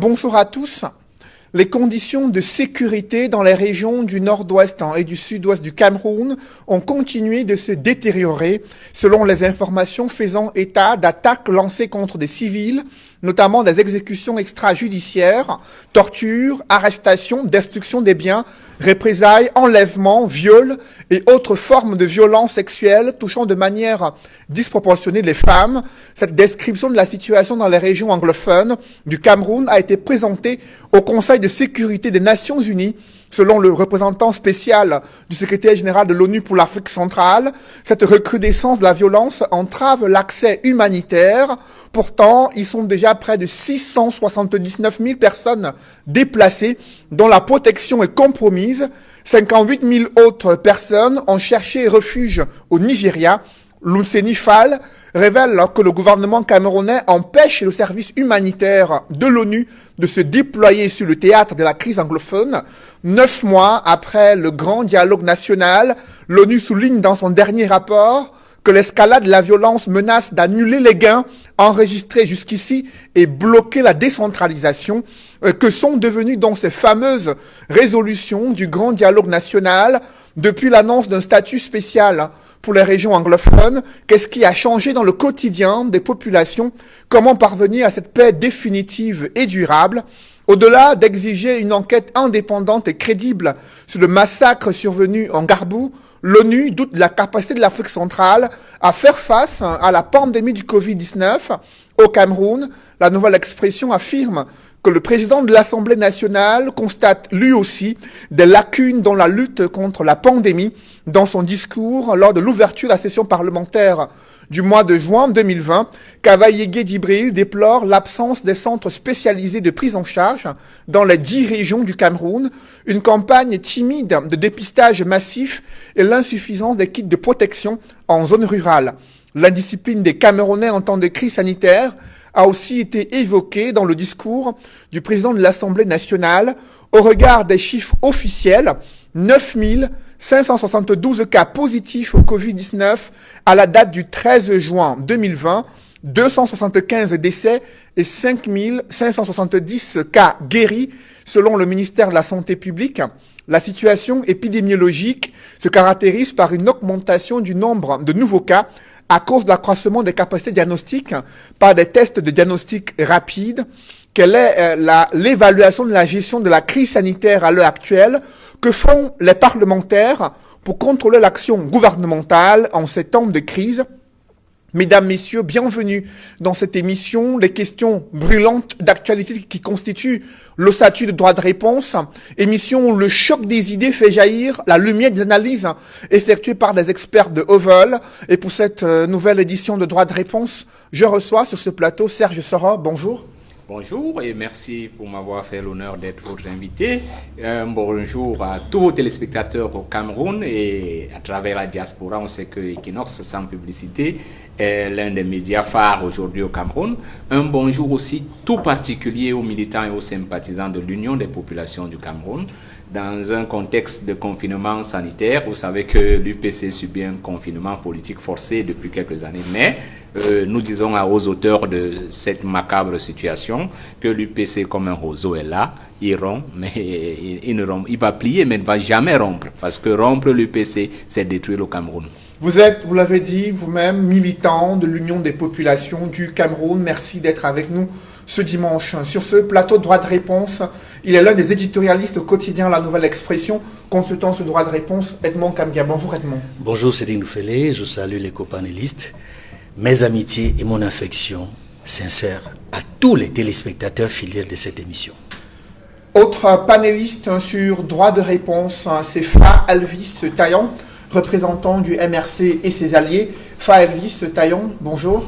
Bonjour à tous. Les conditions de sécurité dans les régions du nord-ouest et du sud-ouest du Cameroun ont continué de se détériorer selon les informations faisant état d'attaques lancées contre des civils, notamment des exécutions extrajudiciaires, tortures, arrestations, destruction des biens, représailles, enlèvements, viols et autres formes de violences sexuelles touchant de manière disproportionnée les femmes. Cette description de la situation dans les régions anglophones du Cameroun a été présentée au Conseil de sécurité des Nations Unies. Selon le représentant spécial du secrétaire général de l'ONU pour l'Afrique centrale, cette recrudescence de la violence entrave l'accès humanitaire. Pourtant, ils sont déjà près de 679 000 personnes déplacées dont la protection est compromise. 58 000 autres personnes ont cherché refuge au Nigeria. L'Ouseni Fall révèle que le gouvernement camerounais empêche le service humanitaire de l'ONU de se déployer sur le théâtre de la crise anglophone. 9 mois après le grand dialogue national, l'ONU souligne dans son dernier rapport que l'escalade de la violence menace d'annuler les gains enregistrés jusqu'ici et bloquer la décentralisation. Que sont devenues donc ces fameuses résolutions du grand dialogue national depuis l'annonce d'un statut spécial pour les régions anglophones? Qu'est-ce qui a changé dans le quotidien des populations? Comment parvenir à cette paix définitive et durable? Au-delà d'exiger une enquête indépendante et crédible sur le massacre survenu en Garbou, l'ONU doute de la capacité de l'Afrique centrale à faire face à la pandémie du Covid-19. Au Cameroun, la Nouvelle Expression affirme que le président de l'Assemblée nationale constate lui aussi des lacunes dans la lutte contre la pandémie. Dans son discours lors de l'ouverture de la session parlementaire du mois de juin 2020, Kavaye Djibril déplore l'absence des centres spécialisés de prise en charge dans les 10 régions du Cameroun, une campagne timide de dépistage massif et l'insuffisance des kits de protection en zone rurale. L'indiscipline des Camerounais en temps de crise sanitaire a aussi été évoquée dans le discours du président de l'Assemblée nationale. Au regard des chiffres officiels, 9 572 cas positifs au Covid-19 à la date du 13 juin 2020, 275 décès et 5 570 cas guéris selon le ministère de la Santé publique. La situation épidémiologique se caractérise par une augmentation du nombre de nouveaux cas à cause de l'accroissement des capacités diagnostiques par des tests de diagnostic rapides. Quelle est l'évaluation de la gestion de la crise sanitaire à l'heure actuelle? Que font les parlementaires pour contrôler l'action gouvernementale en ces temps de crise? Mesdames, Messieurs, bienvenue dans cette émission, les questions brûlantes d'actualité qui constituent le statut de droit de réponse. Émission où le choc des idées fait jaillir la lumière des analyses effectuées par des experts de haut vol. Et pour cette nouvelle édition de droit de réponse, je reçois sur ce plateau Serge Sora. Bonjour. Bonjour et merci pour m'avoir fait l'honneur d'être votre invité. Bonjour à tous vos téléspectateurs au Cameroun et à travers la diaspora. On sait que Equinox sans publicité est l'un des médias phares aujourd'hui au Cameroun. Un bonjour aussi tout particulier aux militants et aux sympathisants de l'Union des populations du Cameroun. Dans un contexte de confinement sanitaire, vous savez que l'UPC subit un confinement politique forcé depuis quelques années, mais nous disons aux auteurs de cette macabre situation que l'UPC comme un roseau est là, il rompt, mais il va plier, mais il ne va jamais rompre, parce que rompre l'UPC, c'est détruire le Cameroun. Vous êtes, vous l'avez dit vous-même, militant de l'Union des populations du Cameroun. Merci d'être avec nous ce dimanche. Sur ce plateau de droit de réponse, il est l'un des éditorialistes au quotidien La Nouvelle Expression, consultant ce droit de réponse, Edmond Kambia. Bonjour Edmond. Bonjour Cédric Noufélé, je salue les copanélistes. Mes amitiés et mon affection sincère à tous les téléspectateurs fidèles de cette émission. Autre panéliste sur droit de réponse, c'est Fa Elvis Taillon, représentant du MRC et ses alliés. Fa Elvis Taillon, bonjour.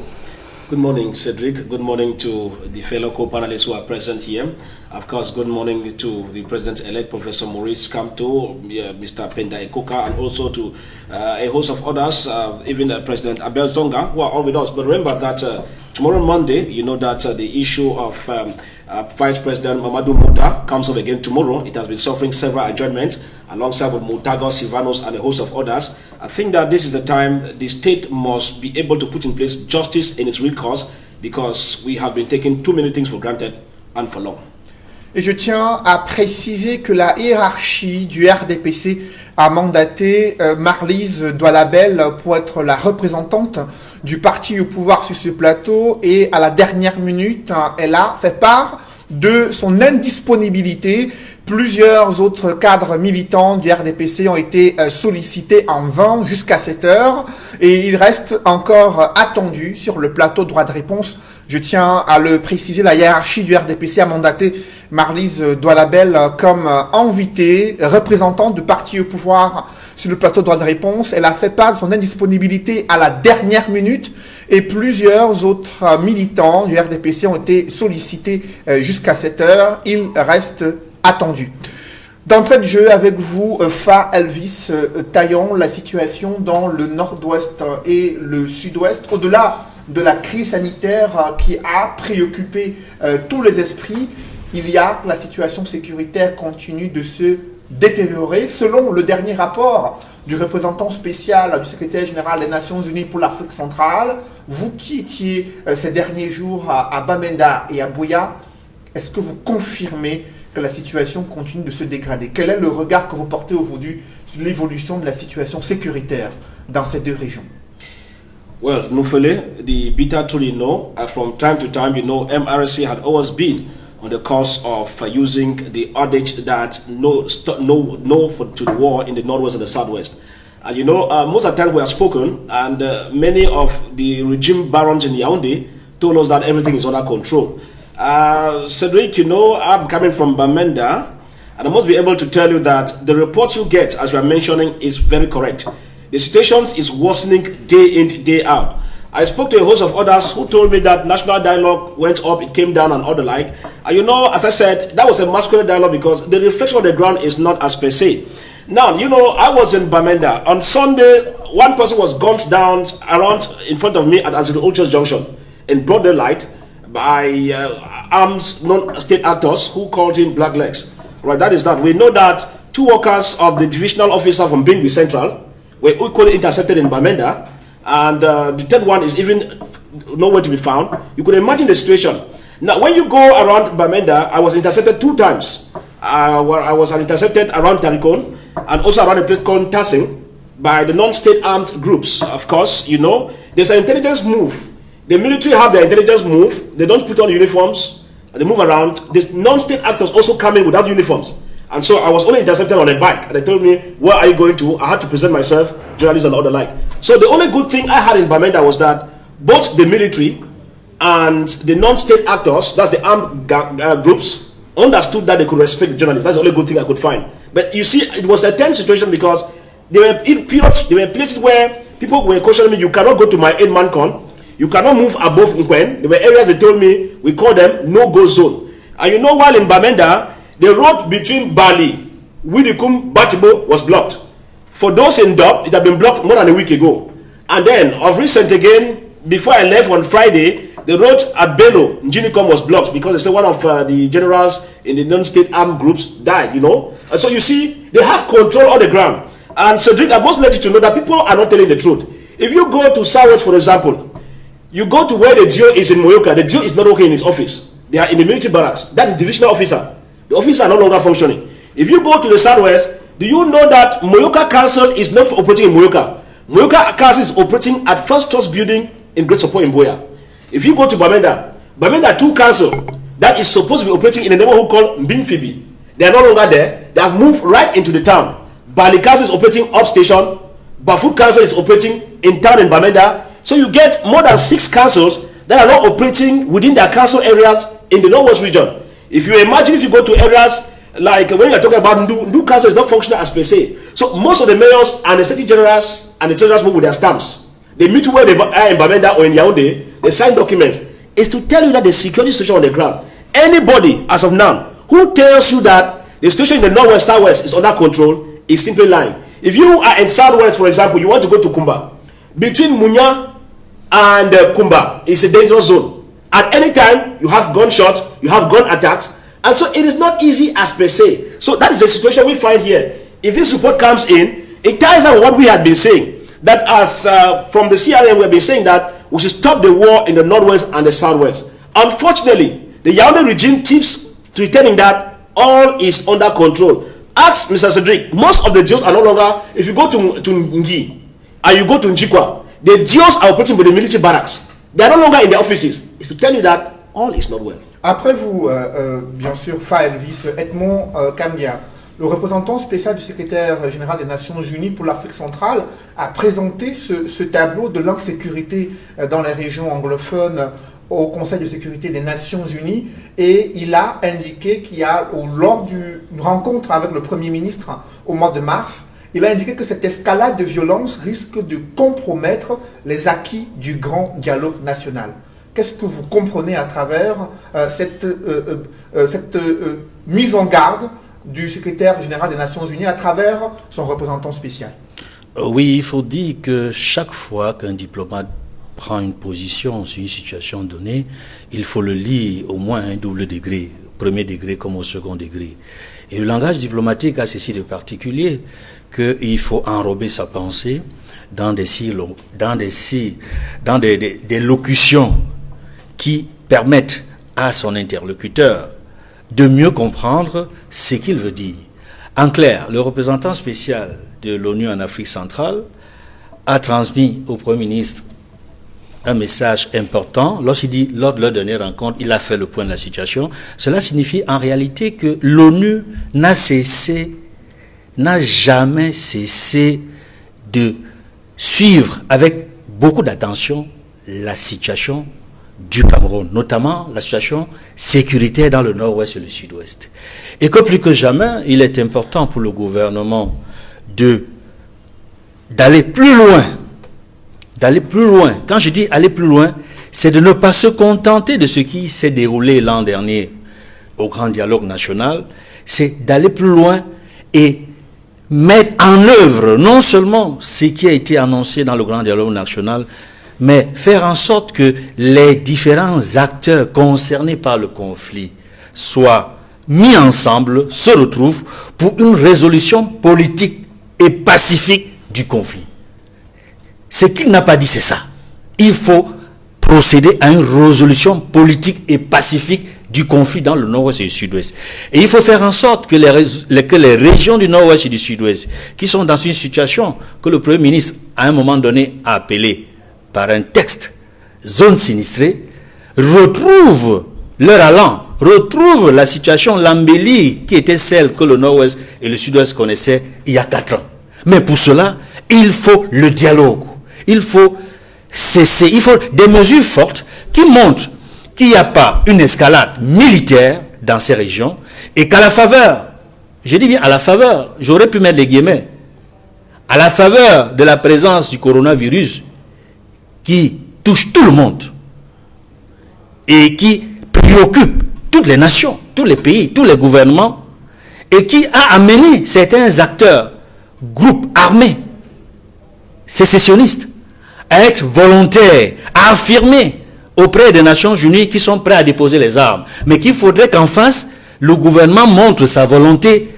Good morning, Cedric. Good morning to the fellow co-panelists who are present here. Of course, good morning to the President-elect, Professor Maurice Kamto, Mr. Penda Ekoka, and also to a host of others, even President Abel Zonga, who are all with us. But remember that tomorrow, Monday, you know that the issue of Vice President Mamadou Mouta comes up again tomorrow. It has been suffering several adjournments alongside with Moutago, Silvanos, and a host of others. I think that this is the time the state must be able to put in place justice in its real cause, because we have been taking too many things for granted and for long. Et je tiens à préciser que la hiérarchie du RDPC a mandaté Marlise Doualabel pour être la représentante du parti au pouvoir sur ce plateau, et à la dernière minute, elle a fait part de son indisponibilité. Plusieurs autres cadres militants du RDPC ont été sollicités en vain jusqu'à cette heure, et il reste encore attendu sur le plateau droit de réponse. Je tiens à le préciser, la hiérarchie du RDPC a mandaté Marlise Doualabel comme invitée, représentante du parti au pouvoir sur le plateau droit de réponse. Elle a fait part de son indisponibilité à la dernière minute, et plusieurs autres militants du RDPC ont été sollicités jusqu'à cette heure. Il reste attendu. D'entrée de jeu avec vous, Fa Elvis Taillon, la situation dans le nord-ouest et le sud-ouest, au-delà de la crise sanitaire qui a préoccupé tous les esprits, il y a la situation sécuritaire continue de se détériorer. Selon le dernier rapport du représentant spécial du secrétaire général des Nations Unies pour l'Afrique centrale, vous qui étiez ces derniers jours à Bamenda et à Buea, est-ce que vous confirmez que la situation continue de se dégrader? Quel est le regard que vous portez aujourd'hui sur l'évolution de la situation sécuritaire dans ces deux régions? Well, Nufele, the bitter truly know, from time to time, MRC had always been on the course of using the adage that no to the war in the northwest and the southwest. And most of the time we have spoken, and many of the regime barons in Yaoundé told us that everything is under control. Cedric, I'm coming from Bamenda, and I must be able to tell you that the reports you get, as you are mentioning, is very correct. The situation is worsening day in, day out. I spoke to a host of others who told me that national dialogue went up, it came down, and all the like. And as I said, that was a masculine dialogue because the reflection on the ground is not as per se. Now, I was in Bamenda. On Sunday, one person was gunned down around in front of me at Azul Ulchurch Junction in broad daylight by armed non-state actors who called him Black Legs. Right, that is that. We know that 2 workers of the divisional officer from Bingui Central were equally intercepted in Bamenda, and the third one is even nowhere to be found. You could imagine the situation. Now, when you go around Bamenda, I was intercepted 2 times. Where I was intercepted around Tarikon and also around a place called Tassing by the non-state armed groups. Of course, there's an intelligence move. The military have their intelligence move. They don't put on uniforms. They move around. These non-state actors also come in without uniforms. And so I was only intercepted on a bike. And they told me, where are you going to? I had to present myself, journalists and all the like. So the only good thing I had in Bamenda was that both the military and the non-state actors, that's the armed groups, understood that they could respect the journalists. That's the only good thing I could find. But you see, it was a tense situation because there were periods, there were places where people were questioning me, you cannot go to my 8-man con. You cannot move above Nkwen. There were areas they told me, we call them no-go zone. And while in Bamenda, the road between Bali, Widikum, Batibo was blocked. For those in Dop, it had been blocked more than a week ago. And then, of recent again, before I left on Friday, the road at Belo, Njinikom, was blocked because they said one of the generals in the non-state armed groups died, And so you see, they have control on the ground. And Cedric, I must let you to know that people are not telling the truth. If you go to Southwest, for example, you go to where the GO is in Moyoka, the GO is not working in his office. They are in the military barracks. That is divisional officer. The officers are no longer functioning. If you go to the Southwest, do you know that Moyoka Council is not operating in Moyoka? Moyoka Council is operating at First Trust Building in Great Support in Boya. If you go to Bamenda 2 Council, that is supposed to be operating in a neighborhood called Mbinfibi. They are no longer there. They have moved right into the town. Bali Council is operating up station. Bafut Council is operating in town in Bamenda. So you get more than 6 councils that are not operating within their council areas in the Northwest region. If you imagine if you go to areas like when you're talking about Ndu Council is not functional as per se. So most of the mayors and the state generals and the treasurers move with their stamps. They meet where they are in Bamenda or in Yaoundé, they sign documents. It's to tell you that the security situation on the ground. Anybody as of now who tells you that the situation in the Northwest, Southwest is under control is simply lying. If you are in Southwest, for example, you want to go to Kumba. Between Munya and Kumba is a dangerous zone. At any time, you have gunshots, you have gun attacks, and so it is not easy as per se. So that is the situation we find here. If this report comes in, it ties on what we had been saying, that as from the CRM we have been saying that we should stop the war in the Northwest and the Southwest. Unfortunately, the Yaoundé regime keeps pretending that all is under control. Ask Mr. Cedric, most of the jails are no longer, if you go to Ngi and you go to Njikwa, the jails are operating by the military barracks. They are no longer in the offices. It's to tell you that all is not well. Après vous, bien sûr, Faelvis, Edmond Kambia, le représentant spécial du secrétaire général des Nations Unies pour l'Afrique centrale, a présenté ce tableau de l'insécurité dans les régions anglophones au Conseil de sécurité des Nations Unies, et il a indiqué qu'il y a, lors d'une rencontre avec le Premier ministre au mois de mars, il a indiqué que cette escalade de violence risque de compromettre les acquis du grand dialogue national. Qu'est-ce que vous comprenez à travers cette mise en garde du secrétaire général des Nations Unies à travers son représentant spécial? Oui, il faut dire que chaque fois qu'un diplomate prend une position sur une situation donnée, il faut le lire au moins à un double degré, au premier degré comme au second degré. Et le langage diplomatique a ceci de particulier qu'il faut enrober sa pensée dans des locutions qui permettent à son interlocuteur de mieux comprendre ce qu'il veut dire. En clair, le représentant spécial de l'ONU en Afrique centrale a transmis au Premier ministre un message important. Lorsqu'il dit, lors de leur dernière rencontre, il a fait le point de la situation. Cela signifie en réalité que l'ONU n'a jamais cessé de suivre avec beaucoup d'attention la situation du Cameroun, notamment la situation sécuritaire dans le nord-ouest et le sud-ouest. Et que plus que jamais, il est important pour le gouvernement d'aller plus loin. D'aller plus loin. Quand je dis aller plus loin, c'est de ne pas se contenter de ce qui s'est déroulé l'an dernier au Grand Dialogue National, c'est d'aller plus loin et mettre en œuvre non seulement ce qui a été annoncé dans le Grand Dialogue National, mais faire en sorte que les différents acteurs concernés par le conflit soient mis ensemble, se retrouvent pour une résolution politique et pacifique du conflit. Ce qu'il n'a pas dit, c'est ça. Il faut procéder à une résolution politique et pacifique du conflit dans le nord-ouest et le sud-ouest. Et il faut faire en sorte que les régions du nord-ouest et du sud-ouest, qui sont dans une situation que le Premier ministre, à un moment donné, a appelée par un texte zone sinistrée, retrouvent leur allant, retrouvent la situation, l'embellie qui était celle que le nord-ouest et le sud-ouest connaissaient il y a 4 ans. Mais pour cela, il faut le dialogue. Il faut cesser, il faut des mesures fortes qui montrent qu'il n'y a pas une escalade militaire dans ces régions et qu'à la faveur, je dis bien à la faveur, j'aurais pu mettre les guillemets, à la faveur de la présence du coronavirus qui touche tout le monde et qui préoccupe toutes les nations, tous les pays, tous les gouvernements et qui a amené certains acteurs, groupes armés, sécessionnistes, à être volontaires, à affirmer auprès des Nations Unies qui sont prêts à déposer les armes. Mais qu'il faudrait qu'en face, le gouvernement montre sa volonté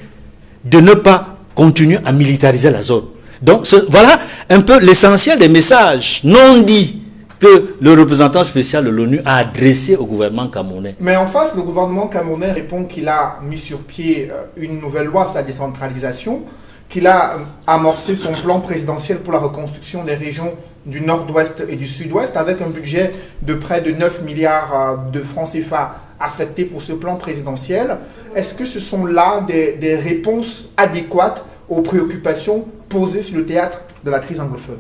de ne pas continuer à militariser la zone. Donc voilà un peu l'essentiel des messages non dits que le représentant spécial de l'ONU a adressé au gouvernement camerounais. Mais en face, le gouvernement camerounais répond qu'il a mis sur pied une nouvelle loi sur la décentralisation, qu'il a amorcé son plan présidentiel pour la reconstruction des régions du nord-ouest et du sud-ouest avec un budget de près de 9 milliards de francs CFA affectés pour ce plan présidentiel. Est-ce que ce sont là des réponses adéquates aux préoccupations posées sur le théâtre de la crise anglophone?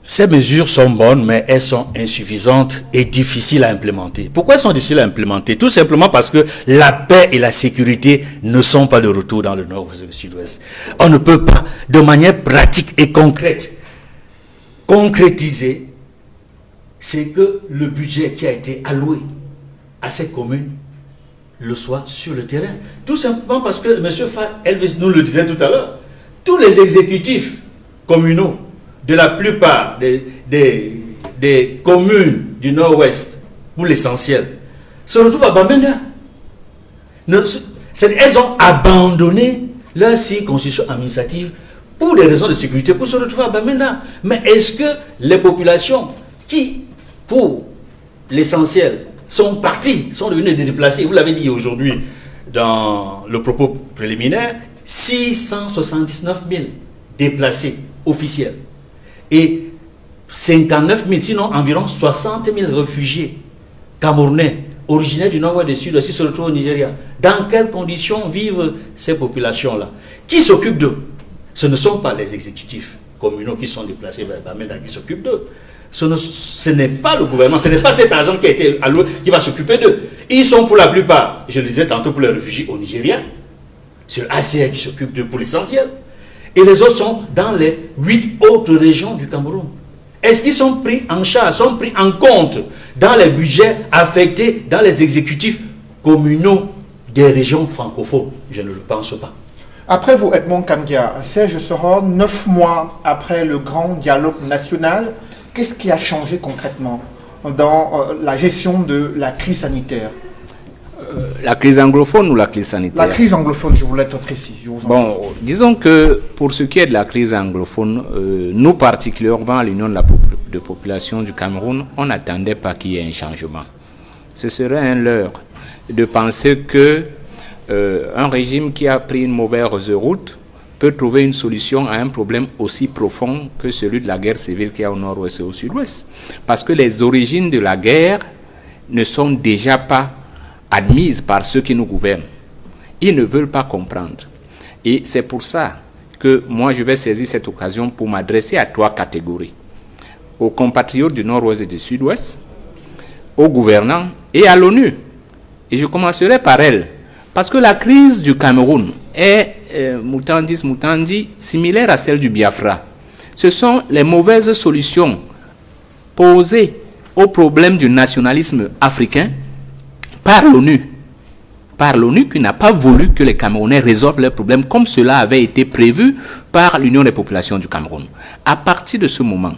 Ces mesures sont bonnes, mais elles sont insuffisantes et difficiles à implémenter. Pourquoi elles sont difficiles à implémenter? Tout simplement parce que la paix et la sécurité ne sont pas de retour dans le nord-ouest et le sud-ouest. On ne peut pas, de manière pratique et concrète, concrétiser c'est que le budget qui a été alloué à ces communes le soit sur le terrain. Tout simplement parce que, M. Elvis nous le disait tout à l'heure, tous les exécutifs communaux de la plupart des communes du nord-ouest, pour l'essentiel, se retrouvent à Bamenda. Elles ont abandonné leur circonscription administrative pour des raisons de sécurité, pour se retrouver à Bamenda. Mais est-ce que les populations qui, pour l'essentiel, sont partis, sont devenus des déplacés. Vous l'avez dit aujourd'hui dans le propos préliminaire, 679 000 déplacés officiels et 59 000, sinon environ 60 000 réfugiés camerounais originaires du nord-ouest et du sud-ouest qui se retrouvent au Nigeria. Dans quelles conditions vivent ces populations-là? Qui s'occupe d'eux? Ce ne sont pas les exécutifs communaux qui sont déplacés vers Bamenda qui s'occupent d'eux. Ce n'est pas le gouvernement, ce n'est pas cet agent qui a été alloué qui va s'occuper d'eux. Ils sont pour la plupart, je le disais tantôt, pour les réfugiés au Nigeria. C'est l'ACR qui s'occupe d'eux pour l'essentiel. Et les autres sont dans les 8 autres régions du Cameroun. Est-ce qu'ils sont pris en charge, sont pris en compte dans les budgets affectés dans les exécutifs communaux des régions francophones? Je ne le pense pas. Après vous, Edmond Kandia, Serge Soro, 9 mois après le grand dialogue national, qu'est-ce qui a changé concrètement dans la gestion de la crise sanitaire? La crise anglophone ou la crise sanitaire? La crise anglophone, je voulais être précis. Bon, disons que pour ce qui est de la crise anglophone, nous particulièrement à l'Union de population du Cameroun, on n'attendait pas qu'il y ait un changement. Ce serait un leurre de penser que un régime qui a pris une mauvaise route peut trouver une solution à un problème aussi profond que celui de la guerre civile qu'il y a au nord-ouest et au sud-ouest. Parce que les origines de la guerre ne sont déjà pas admises par ceux qui nous gouvernent. Ils ne veulent pas comprendre. Et c'est pour ça que moi je vais saisir cette occasion pour m'adresser à 3 catégories. Aux compatriotes du nord-ouest et du sud-ouest, aux gouvernants et à l'ONU. Et je commencerai par elle. Parce que la crise du Cameroun est, Moutandi, similaire à celle du Biafra. Ce sont les mauvaises solutions posées au problème du nationalisme africain par l'ONU. Par l'ONU qui n'a pas voulu que les Camerounais résolvent leurs problèmes comme cela avait été prévu par l'Union des populations du Cameroun. À partir de ce moment,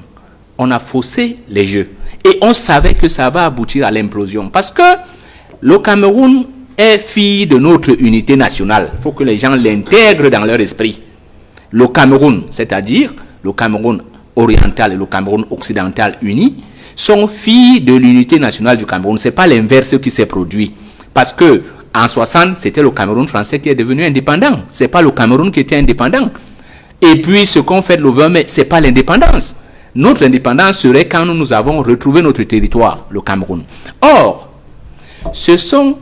on a faussé les jeux. Et on savait que ça va aboutir à l'implosion. Parce que le Cameroun est fille de notre unité nationale. Il faut que les gens l'intègrent dans leur esprit. Le Cameroun, c'est-à-dire le Cameroun oriental et le Cameroun occidental unis, sont filles de l'unité nationale du Cameroun. Ce n'est pas l'inverse qui s'est produit. Parce que en 60, c'était le Cameroun français qui est devenu indépendant. Ce n'est pas le Cameroun qui était indépendant. Et puis, ce qu'on fait le 20 mai, ce n'est pas l'indépendance. Notre indépendance serait quand nous avons retrouvé notre territoire, le Cameroun. Or, ce sont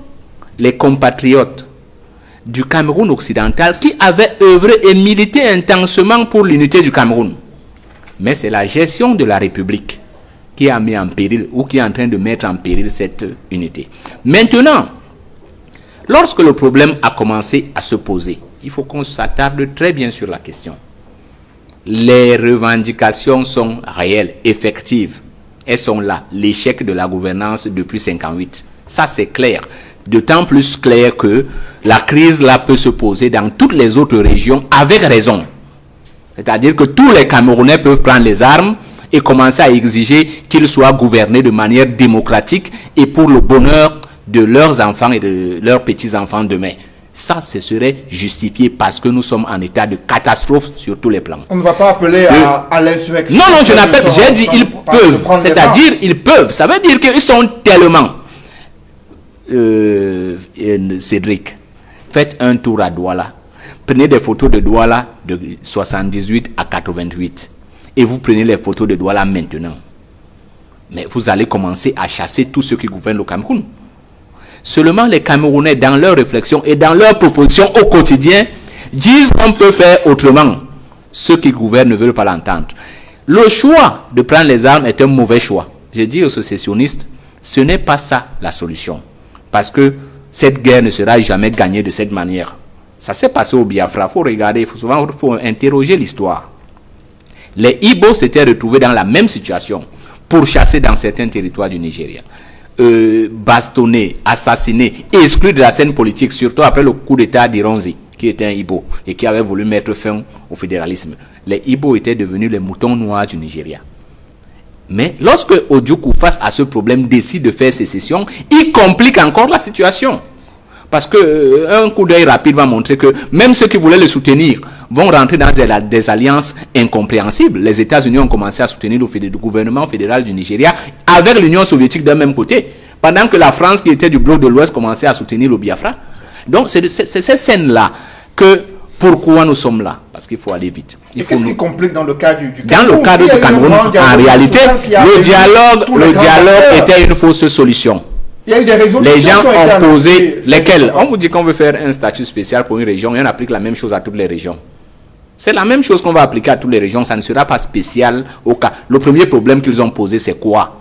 les compatriotes du Cameroun occidental qui avaient œuvré et milité intensément pour l'unité du Cameroun. Mais c'est la gestion de la République qui a mis en péril ou qui est en train de mettre en péril cette unité. Maintenant, lorsque le problème a commencé à se poser, il faut qu'on s'attarde très bien sur la question. Les revendications sont réelles, effectives. Elles sont là. L'échec de la gouvernance depuis 1958. Ça, c'est clair. D'autant plus clair que la crise là peut se poser dans toutes les autres régions avec raison. C'est-à-dire que tous les Camerounais peuvent prendre les armes et commencer à exiger qu'ils soient gouvernés de manière démocratique et pour le bonheur de leurs enfants et de leurs petits-enfants demain. Ça, ce serait justifié parce que nous sommes en état de catastrophe sur tous les plans. On ne va pas appeler à l'insurrection. Non, je n'appelle pas. J'ai dit ils peuvent. C'est-à-dire ils peuvent. Ça veut dire qu'ils sont tellement... Cédric, faites un tour à Douala. Prenez des photos de Douala de 78 à 88. Et vous prenez les photos de Douala maintenant. Mais vous allez commencer à chasser tous ceux qui gouvernent le Cameroun. Seulement les Camerounais, dans leurs réflexions et dans leurs propositions au quotidien, disent qu'on peut faire autrement. Ceux qui gouvernent ne veulent pas l'entendre. Le choix de prendre les armes est un mauvais choix. Je dis aux sécessionnistes, ce n'est pas ça la solution. Parce que cette guerre ne sera jamais gagnée de cette manière. Ça s'est passé au Biafra. Il faut regarder, il faut interroger l'histoire. Les Ibo s'étaient retrouvés dans la même situation, pourchassés dans certains territoires du Nigeria. Bastonnés, assassinés, exclus de la scène politique, surtout après le coup d'État d'Ironzi, qui était un Ibo et qui avait voulu mettre fin au fédéralisme. Les Ibo étaient devenus les moutons noirs du Nigeria. Mais lorsque Ojukwu, face à ce problème, décide de faire sécession, il complique encore la situation. Parce qu'un coup d'œil rapide va montrer que même ceux qui voulaient le soutenir vont rentrer dans des alliances incompréhensibles. Les États-Unis ont commencé à soutenir le gouvernement fédéral du Nigeria avec l'Union soviétique d'un même côté. pendant que la France, qui était du bloc de l'Ouest, commençait à soutenir le Biafra. Donc, c'est ces scènes-là que, pourquoi nous sommes là? Parce qu'il faut aller vite. Qu'est-ce qui complique dans le cas du Cameroun? Dans le cadre du Cameroun, en réalité, le dialogue était une fausse solution. Il y a eu des résolutions. Les gens ont posé lesquelles? On vous dit qu'on veut faire un statut spécial pour une région et on applique la même chose à toutes les régions. C'est la même chose qu'on va appliquer à toutes les régions, ça ne sera pas spécial au cas. Le premier problème qu'ils ont posé, c'est quoi?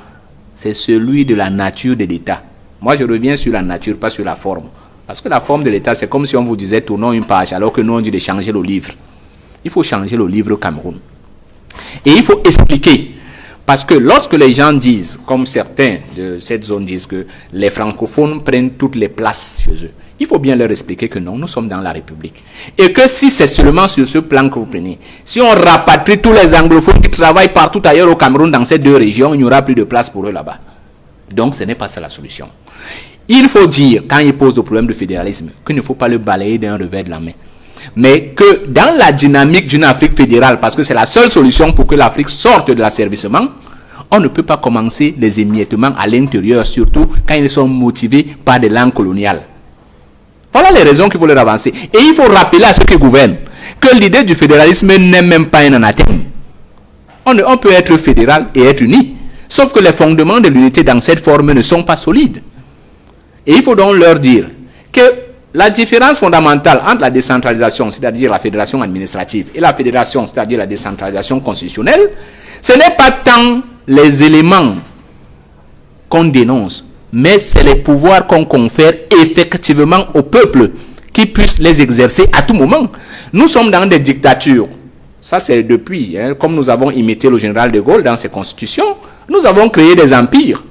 C'est celui de la nature de l'État. Moi, je reviens sur la nature, pas sur la forme. Parce que la forme de l'État, c'est comme si on vous disait tournons une page, alors que nous on dit de changer le livre. Il faut changer le livre au Cameroun. Et il faut expliquer. Parce que lorsque les gens disent, comme certains de cette zone disent que les francophones prennent toutes les places chez eux, il faut bien leur expliquer que non, nous sommes dans la République. Et que si c'est seulement sur ce plan que vous prenez, si on rapatrie tous les anglophones qui travaillent partout ailleurs au Cameroun, dans ces deux régions, il n'y aura plus de place pour eux là-bas. Donc ce n'est pas ça la solution. Il faut dire, quand il pose le problème de fédéralisme, qu'il ne faut pas le balayer d'un revers de la main. Mais que dans la dynamique d'une Afrique fédérale, parce que c'est la seule solution pour que l'Afrique sorte de l'asservissement, on ne peut pas commencer les émiettements à l'intérieur, surtout quand ils sont motivés par des langues coloniales. Voilà les raisons qu'il faut leur avancer. Et il faut rappeler à ceux qui gouvernent que l'idée du fédéralisme n'est même pas un anathème. On peut être fédéral et être uni, sauf que les fondements de l'unité dans cette forme ne sont pas solides. Et il faut donc leur dire que la différence fondamentale entre la décentralisation, c'est-à-dire la fédération administrative, et la fédération, c'est-à-dire la décentralisation constitutionnelle, ce n'est pas tant les éléments qu'on dénonce, mais c'est les pouvoirs qu'on confère effectivement au peuple qui puisse les exercer à tout moment. Nous sommes dans des dictatures. Ça, c'est depuis, comme nous avons imité le général de Gaulle dans ses constitutions, nous avons créé des empires.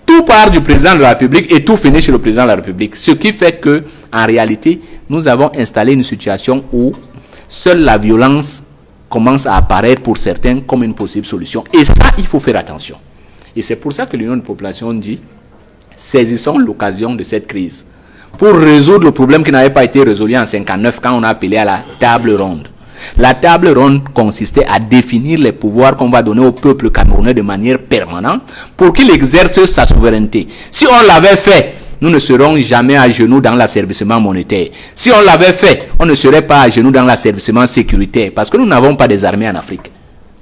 Tout part du président de la République et tout finit chez le président de la République. Ce qui fait que, en réalité, nous avons installé une situation où seule la violence commence à apparaître pour certains comme une possible solution. Et ça, il faut faire attention. Et c'est pour ça que l'Union de population dit, saisissons l'occasion de cette crise pour résoudre le problème qui n'avait pas été résolu en 1959 quand on a appelé à la table ronde. La table ronde consistait à définir les pouvoirs qu'on va donner au peuple camerounais de manière permanente pour qu'il exerce sa souveraineté. Si on l'avait fait, nous ne serons jamais à genoux dans l'asservissement monétaire. Si on l'avait fait, on ne serait pas à genoux dans l'asservissement sécuritaire parce que nous n'avons pas des armées en Afrique.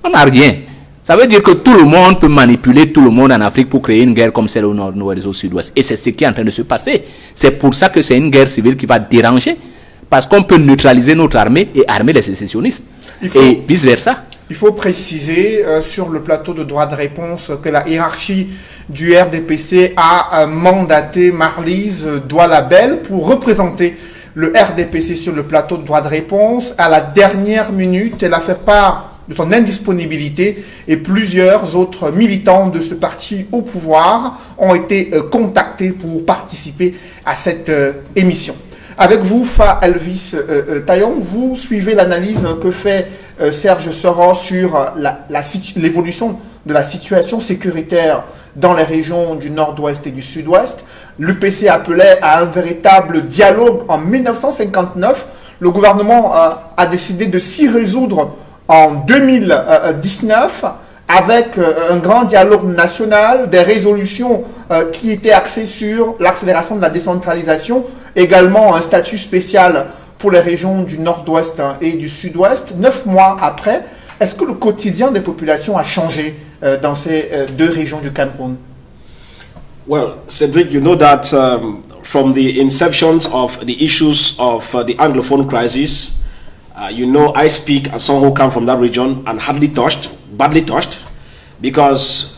On n'a rien. Ça veut dire que tout le monde peut manipuler tout le monde en Afrique pour créer une guerre comme celle au nord-ouest et au sud-ouest. Et c'est ce qui est en train de se passer. C'est pour ça que c'est une guerre civile qui va déranger. Parce qu'on peut neutraliser notre armée et armer les sécessionnistes. Et vice-versa. Il faut préciser sur le plateau de droit de réponse que la hiérarchie du RDPC a mandaté Marlise Doualabel pour représenter le RDPC sur le plateau de droit de réponse. À la dernière minute, elle a fait part de son indisponibilité et plusieurs autres militants de ce parti au pouvoir ont été contactés pour participer à cette émission. Avec vous, Fa Elvis Taillon, vous suivez l'analyse que fait Serge Soros sur l'évolution de la situation sécuritaire dans les régions du nord-ouest et du sud-ouest. L'UPC appelait à un véritable dialogue en 1959. Le gouvernement a décidé de s'y résoudre en 2019 avec un grand dialogue national, des résolutions qui étaient axées sur l'accélération de la décentralisation, également un statut spécial pour les régions du nord-ouest et du sud-ouest. 9 mois après, est-ce que le quotidien des populations a changé dans ces deux régions du Cameroun? Well, Cedric, you know that from the inception of the issues of the Anglophone crisis, you know I speak as someone who comes from that region and badly touched, because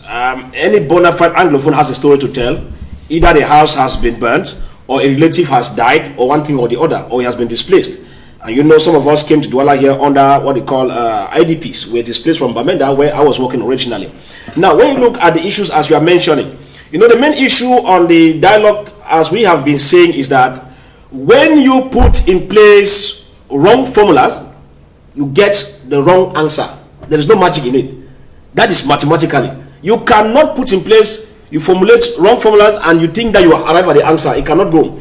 any bona fide Anglophone has a story to tell. Either the house has been burnt, or a relative has died, or one thing or the other, or he has been displaced. And you know, some of us came to Douala here under what they call IDPs. We were displaced from Bamenda, where I was working originally. Now, when you look at the issues as you are mentioning, you know, the main issue on the dialogue, as we have been saying, is that when you put in place wrong formulas, you get the wrong answer. There is no magic in it. That is mathematically. You cannot put in place, you formulate wrong formulas and you think that you arrive at the answer. It cannot go.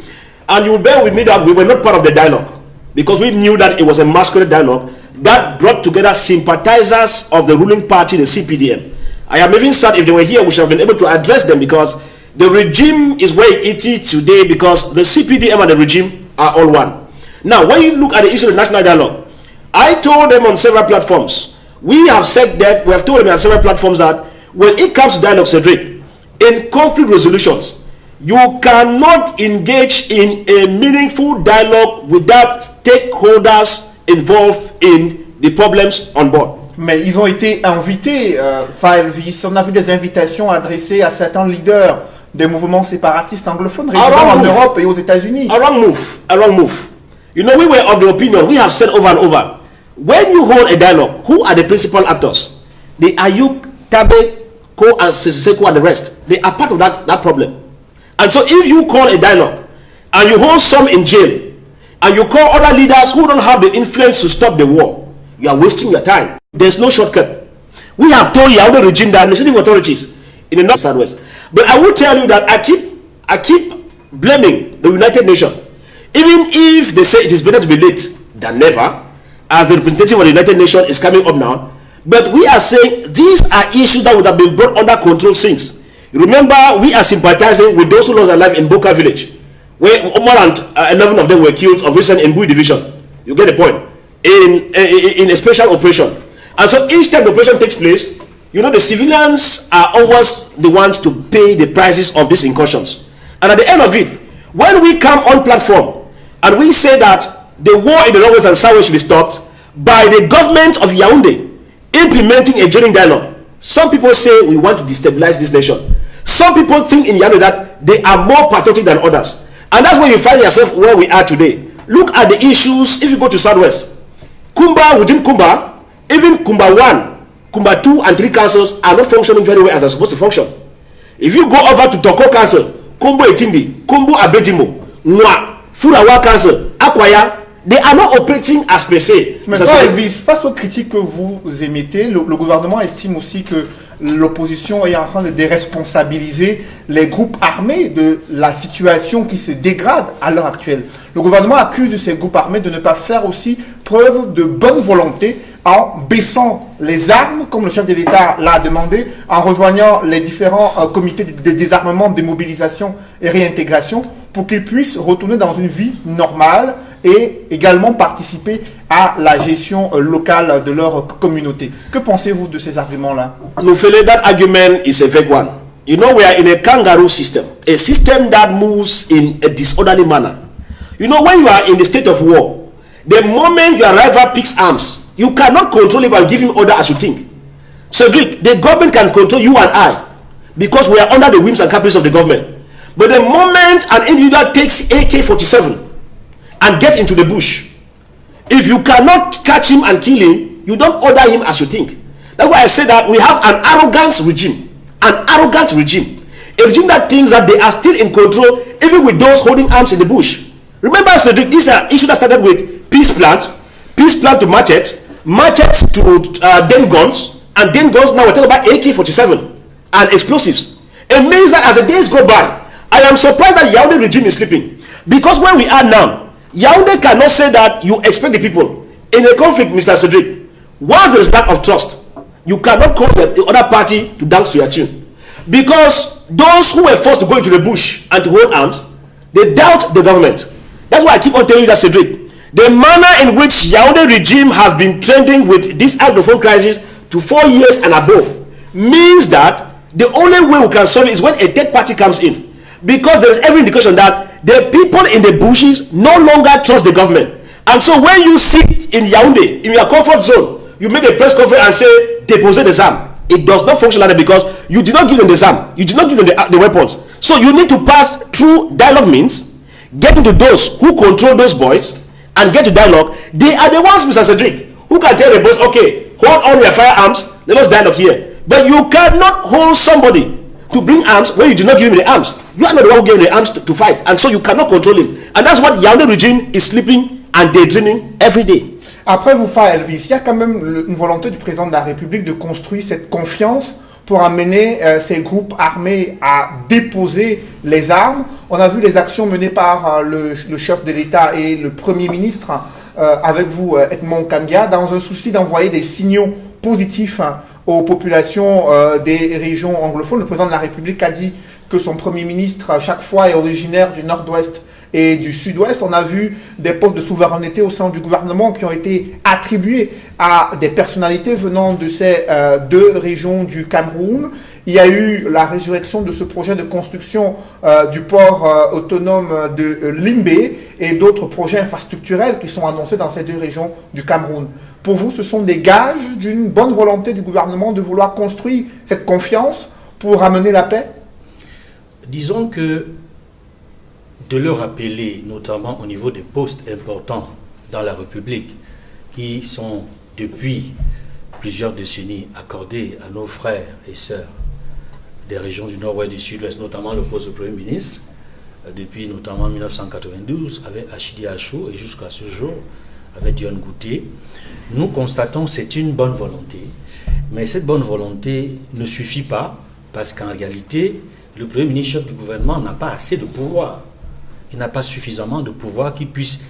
And you will bear with me that we were not part of the dialogue, because we knew that it was a masquerade dialogue that brought together sympathizers of the ruling party, the CPDM. I am even sad if they were here, we should have been able to address them, because The regime is where it is today because the CPDM and the regime are all one. Now, when you look at the issue of national dialogue, I told them on several platforms, we have said that, we have told them on several platforms that when it comes to dialogue, Cedric, in conflict resolutions, you cannot engage in a meaningful dialogue without stakeholders involved in the problems on board. Mais ils ont été invités, Faelvis. On a vu des invitations adressées à certains leaders des mouvements séparatistes anglophones résidant en Europe et aux États-Unis. A wrong move. You know, we were of the opinion, we have said over and over, when you hold a dialogue, who are the principal actors? The Ayuk, Tabe, Ko, and Seseko and the rest. They are part of that problem. And so if you call a dialogue, and you hold some in jail, and you call other leaders who don't have the influence to stop the war, you are wasting your time. There's no shortcut. We have told Yaoundé regime that administrative authorities in the north and west. But I will tell you that I keep blaming the United Nations. Even if they say it is better to be late than never, as the representative of the United Nations is coming up now, but we are saying these are issues that would have been brought under control since. Remember, we are sympathizing with those who lost their life in Boka village, where more than 11 of them were killed of recent in Bui division. You get the point? In a special operation. And so each time the operation takes place, you know, the civilians are always the ones to pay the prices of these incursions. And at the end of it, when we come on platform and we say that the war in the Northwest and Southwest should be stopped by the government of Yaoundé implementing a genuine dialogue, some people say we want to destabilize this nation. Some people think in Yaoundé that they are more patriotic than others. And that's where you find yourself where we are today. Look at the issues if you go to Southwest. Kumba, within Kumba, even Kumba 1, Kumba 2 and 3 councils are not functioning very well as they're supposed to function. If you go over to Toko Council, Kumbo Etimbi, Kumbo Abedimo, Nwa, Furawa Council, Akwaya, they are not operating as per se. Mais face aux critiques que vous émettez, le gouvernement estime aussi que l'opposition est en train de déresponsabiliser les groupes armés de la situation qui se dégrade à l'heure actuelle. Le gouvernement accuse ces groupes armés de ne pas faire aussi preuve de bonne volonté en baissant les armes, comme le chef de l'État l'a demandé, en rejoignant les différents comités de désarmement, démobilisation et réintégration pour qu'ils puissent retourner dans une vie normale et également participer à la gestion locale de leur communauté. Que pensez-vous de ces arguments-là? Nufele, that argument is a vague one. You know, we are in a kangaroo system, a system that moves in a disorderly manner. You know, when you are in the state of war, the moment your rival picks arms, you cannot control it by giving order as you think. Cedric, the government can control you and I because we are under the whims and caprices of the government. But the moment an individual takes AK-47 and gets into the bush, if you cannot catch him and kill him, you don't order him as you think. That's why I say that we have an arrogant regime. An arrogant regime. A regime that thinks that they are still in control even with those holding arms in the bush. Remember, Cedric, this is an issue that started with peace plant to machetes to den guns, and den guns now we're talking about AK-47 and explosives. It means that as the days go by, I am surprised that Yaoundé regime is sleeping. Because where we are now, Yaoundé cannot say that you expect the people in a conflict, Mr. Cedric. Once there is lack of trust, you cannot call the other party to dance to your tune. Because those who were forced to go into the bush and to hold arms, they doubt the government. That's why I keep on telling you that, Cedric. The manner in which Yaoundé regime has been trending with this Anglophone crisis to 4 years and above means that the only way we can solve it is when a third party comes in. Because there is every indication that the people in the bushes no longer trust the government. And so when you sit in Yaoundé, in your comfort zone, you make a press conference and say, deposit the SAM. It does not function like that because you did not give them the SAM. You did not give them the weapons. So you need to pass through dialogue means, get into those who control those boys, and get to dialogue. They are the ones, Mr. Cedric, who can tell the boys, okay, hold on your firearms, let us dialogue here. But you cannot hold somebody to bring arms when you do not give him the arms. You are not the one who gave him the arms to fight, and so you cannot control him. And that's what Yaoundé regime is sleeping and daydreaming every day. Après vous, Elvis, il y a quand même une volonté du président de la République de construire cette confiance pour amener ces groupes armés à déposer les armes. On a vu les actions menées par le chef de l'État et le Premier ministre avec vous, Edmond Kambia, dans un souci d'envoyer des signaux positifs aux populations des régions anglophones. Le président de la République a dit que son Premier ministre, à chaque fois, est originaire du Nord-Ouest et du Sud-Ouest. On a vu des postes de souveraineté au sein du gouvernement qui ont été attribués à des personnalités venant de ces deux régions du Cameroun. Il y a eu la résurrection de ce projet de construction du port autonome de Limbé et d'autres projets infrastructurels qui sont annoncés dans ces deux régions du Cameroun. Pour vous, ce sont des gages d'une bonne volonté du gouvernement de vouloir construire cette confiance pour amener la paix? Disons que de le rappeler, notamment au niveau des postes importants dans la République, qui sont depuis plusieurs décennies accordés à nos frères et sœurs des régions du Nord-Ouest et du Sud-Ouest, notamment le poste de Premier ministre, depuis notamment 1992, avec Achidi Achou et jusqu'à ce jour, avec Dion Gouté, nous constatons que c'est une bonne volonté. Mais cette bonne volonté ne suffit pas, parce qu'en réalité, le Premier ministre, chef du gouvernement, n'a pas assez de pouvoir. Il n'a pas suffisamment de pouvoir qui puisse,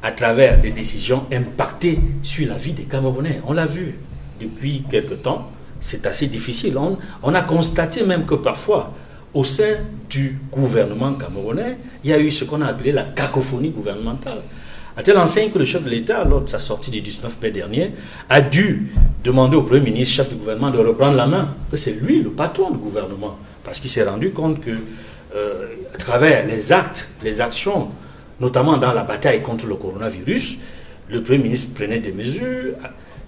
à travers des décisions, impacter sur la vie des Camerounais. On l'a vu depuis quelque temps, c'est assez difficile. On a constaté même que parfois, au sein du gouvernement camerounais, il y a eu ce qu'on a appelé la cacophonie gouvernementale. À telle enseigne que le chef de l'État, lors de sa sortie du 19 mai dernier, a dû demander au Premier ministre, chef du gouvernement, de reprendre la main, que c'est lui le patron du gouvernement, parce qu'il s'est rendu compte que à travers les actes, les actions, notamment dans la bataille contre le coronavirus, le Premier ministre prenait des mesures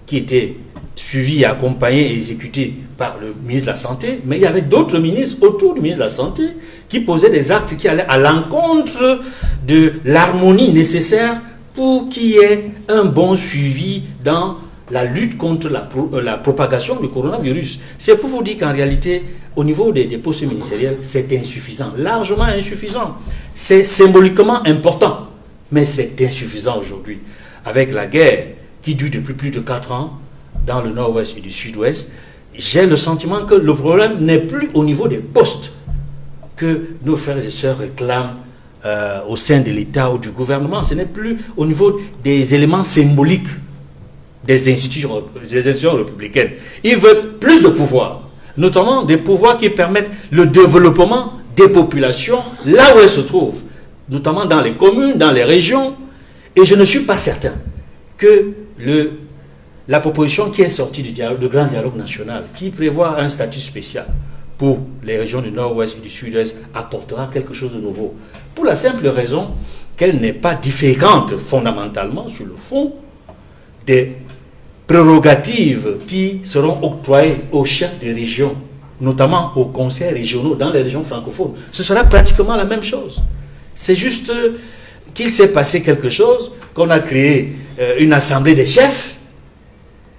qui étaient suivies, accompagnées et exécutées par le ministre de la Santé, mais il y avait d'autres ministres autour du ministre de la Santé qui posaient des actes qui allaient à l'encontre de l'harmonie nécessaire pour qu'il y ait un bon suivi dans la lutte contre la propagation du coronavirus. C'est pour vous dire qu'en réalité, au niveau des postes ministériels, c'est insuffisant, largement insuffisant. C'est symboliquement important, mais c'est insuffisant aujourd'hui. Avec la guerre qui dure depuis plus de 4 ans dans le Nord-Ouest et du Sud-Ouest, j'ai le sentiment que le problème n'est plus au niveau des postes que nos frères et sœurs réclament au sein de l'État ou du gouvernement. Ce n'est plus au niveau des éléments symboliques des institutions républicaines. Ils veulent plus de pouvoir, notamment des pouvoirs qui permettent le développement des populations là où elles se trouvent, notamment dans les communes, dans les régions. Et je ne suis pas certain que la proposition qui est sortie du grand dialogue national, qui prévoit un statut spécial pour les régions du Nord-Ouest et du Sud-Ouest, apportera quelque chose de nouveau. Pour la simple raison qu'elle n'est pas différente fondamentalement sur le fond des prérogatives qui seront octroyées aux chefs des régions, notamment aux conseils régionaux dans les régions francophones. Ce sera pratiquement la même chose. C'est juste qu'il s'est passé quelque chose, qu'on a créé une assemblée des chefs,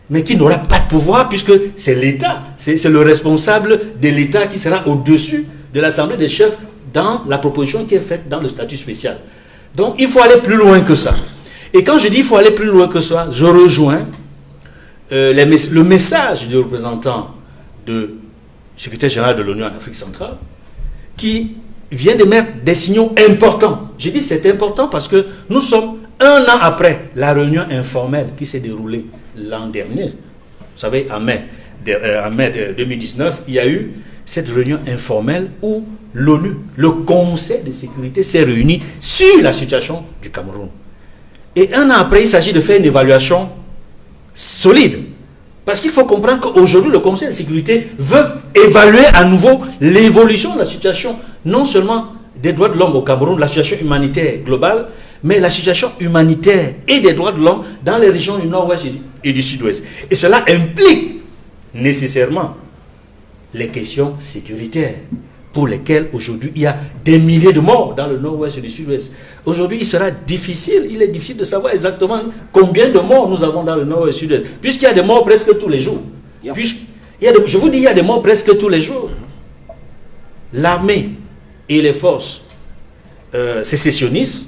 mais qui n'aura pas de pouvoir puisque c'est l'État, c'est le responsable de l'État qui sera au-dessus de l'assemblée des chefs dans la proposition qui est faite dans le statut spécial. Donc il faut aller plus loin que ça. Et quand je dis il faut aller plus loin que ça, je rejoins le message du représentant du secrétaire général de l'ONU en Afrique centrale qui vient de mettre des signaux importants. J'ai dit c'est important parce que nous sommes 1 an après la réunion informelle qui s'est déroulée l'an dernier. Vous savez, en mai 2019, il y a eu cette réunion informelle où l'ONU, le Conseil de sécurité, s'est réuni sur la situation du Cameroun. Et 1 an après, il s'agit de faire une évaluation solide. Parce qu'il faut comprendre qu'aujourd'hui, le Conseil de sécurité veut évaluer à nouveau l'évolution de la situation, non seulement des droits de l'homme au Cameroun, la situation humanitaire globale, mais la situation humanitaire et des droits de l'homme dans les régions du Nord-Ouest et du Sud-Ouest. Et cela implique nécessairement les questions sécuritaires, pour lesquelles aujourd'hui il y a des milliers de morts dans le Nord-Ouest et le Sud-Ouest. Aujourd'hui, il est difficile de savoir exactement combien de morts nous avons dans le Nord-Ouest et le Sud-Ouest, puisqu'il y a des morts presque tous les jours. Je vous dis, il y a des morts presque tous les jours. L'armée et les forces sécessionnistes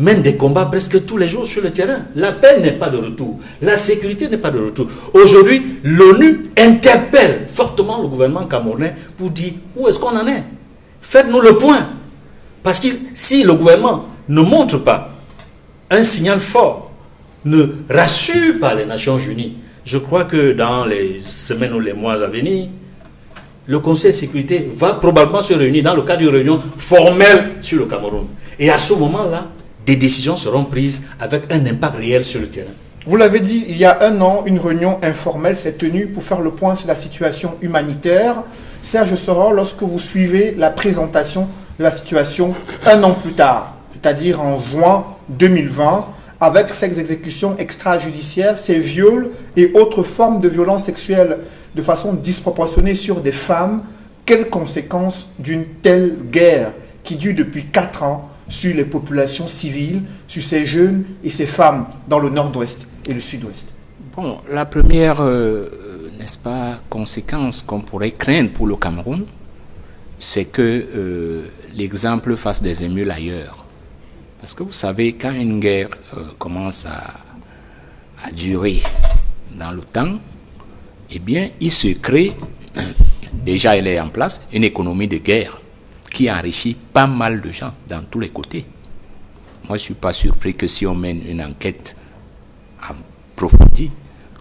mènent des combats presque tous les jours sur le terrain. La paix n'est pas de retour. La sécurité n'est pas de retour. Aujourd'hui, l'ONU interpelle fortement le gouvernement camerounais pour dire où est-ce qu'on en est. Faites-nous le point. Parce que si le gouvernement ne montre pas un signal fort, ne rassure pas les Nations Unies, je crois que dans les semaines ou les mois à venir, le Conseil de sécurité va probablement se réunir dans le cadre d'une réunion formelle sur le Cameroun. Et à ce moment-là, des décisions seront prises avec un impact réel sur le terrain. Vous l'avez dit, il y a un an, une réunion informelle s'est tenue pour faire le point sur la situation humanitaire. Serge Soro, lorsque vous suivez la présentation de la situation un an plus tard, c'est-à-dire en juin 2020, avec ces exécutions extrajudiciaires, ces viols et autres formes de violences sexuelles de façon disproportionnée sur des femmes, quelles conséquences d'une telle guerre qui dure depuis 4 ans sur les populations civiles, sur ces jeunes et ces femmes dans le nord-ouest et le sud-ouest? Bon, la première, n'est-ce pas, conséquence qu'on pourrait craindre pour le Cameroun, c'est que l'exemple fasse des émules ailleurs. Parce que vous savez, quand une guerre commence à durer dans le temps, eh bien, il se crée, déjà elle est en place, une économie de guerre qui enrichit pas mal de gens dans tous les côtés. Moi, je ne suis pas surpris que si on mène une enquête approfondie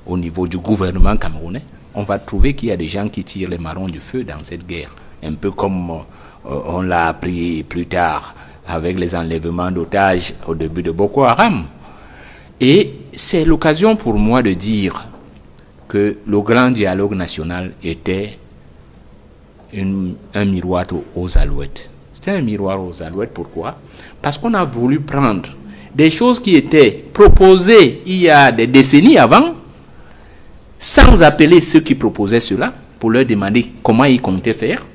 au niveau du gouvernement camerounais, on va trouver qu'il y a des gens qui tirent les marrons du feu dans cette guerre. Un peu comme on l'a appris plus tard avec les enlèvements d'otages au début de Boko Haram. Et c'est l'occasion pour moi de dire que le grand dialogue national était un miroir aux alouettes. C'était un miroir aux alouettes, pourquoi? Parce qu'on a voulu prendre des choses qui étaient proposées il y a des décennies avant, sans appeler ceux qui proposaient cela, pour leur demander comment ils comptaient faire.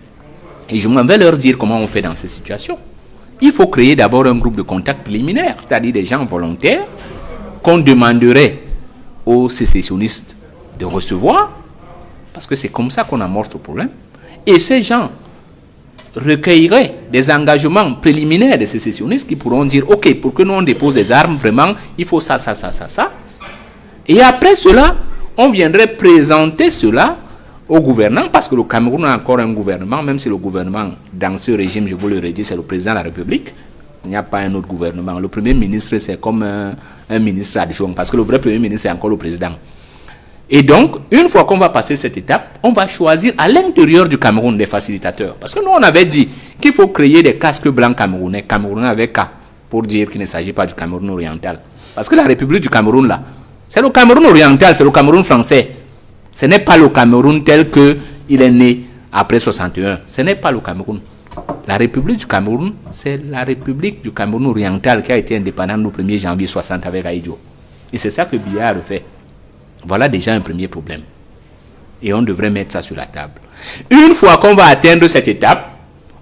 Et je m'en vais leur dire comment on fait dans ces situations. Il faut créer d'abord un groupe de contact préliminaire, c'est-à-dire des gens volontaires qu'on demanderait aux sécessionnistes de recevoir, parce que c'est comme ça qu'on amorce le problème. Et ces gens recueilleraient des engagements préliminaires des sécessionnistes qui pourront dire, ok, pour que nous on dépose des armes, vraiment, il faut ça, ça, ça, ça, ça. Et après cela, on viendrait présenter cela au gouvernement, parce que le Cameroun a encore un gouvernement, même si le gouvernement, dans ce régime, je vous le redis, c'est le président de la République. Il n'y a pas un autre gouvernement. Le premier ministre, c'est comme un ministre adjoint, parce que le vrai premier ministre, c'est encore le président. Et donc, une fois qu'on va passer cette étape, on va choisir à l'intérieur du Cameroun des facilitateurs. Parce que nous, on avait dit qu'il faut créer des casques blancs camerounais, Camerounais avec K, pour dire qu'il ne s'agit pas du Cameroun oriental. Parce que la République du Cameroun, là, c'est le Cameroun oriental, c'est le Cameroun français. Ce n'est pas le Cameroun tel qu'il est né après 61. Ce n'est pas le Cameroun. La République du Cameroun, c'est la République du Cameroun oriental qui a été indépendante le 1er janvier 60 avec Aïdjo. Et c'est ça que Biya a refait. Voilà déjà un premier problème. Et on devrait mettre ça sur la table. Une fois qu'on va atteindre cette étape,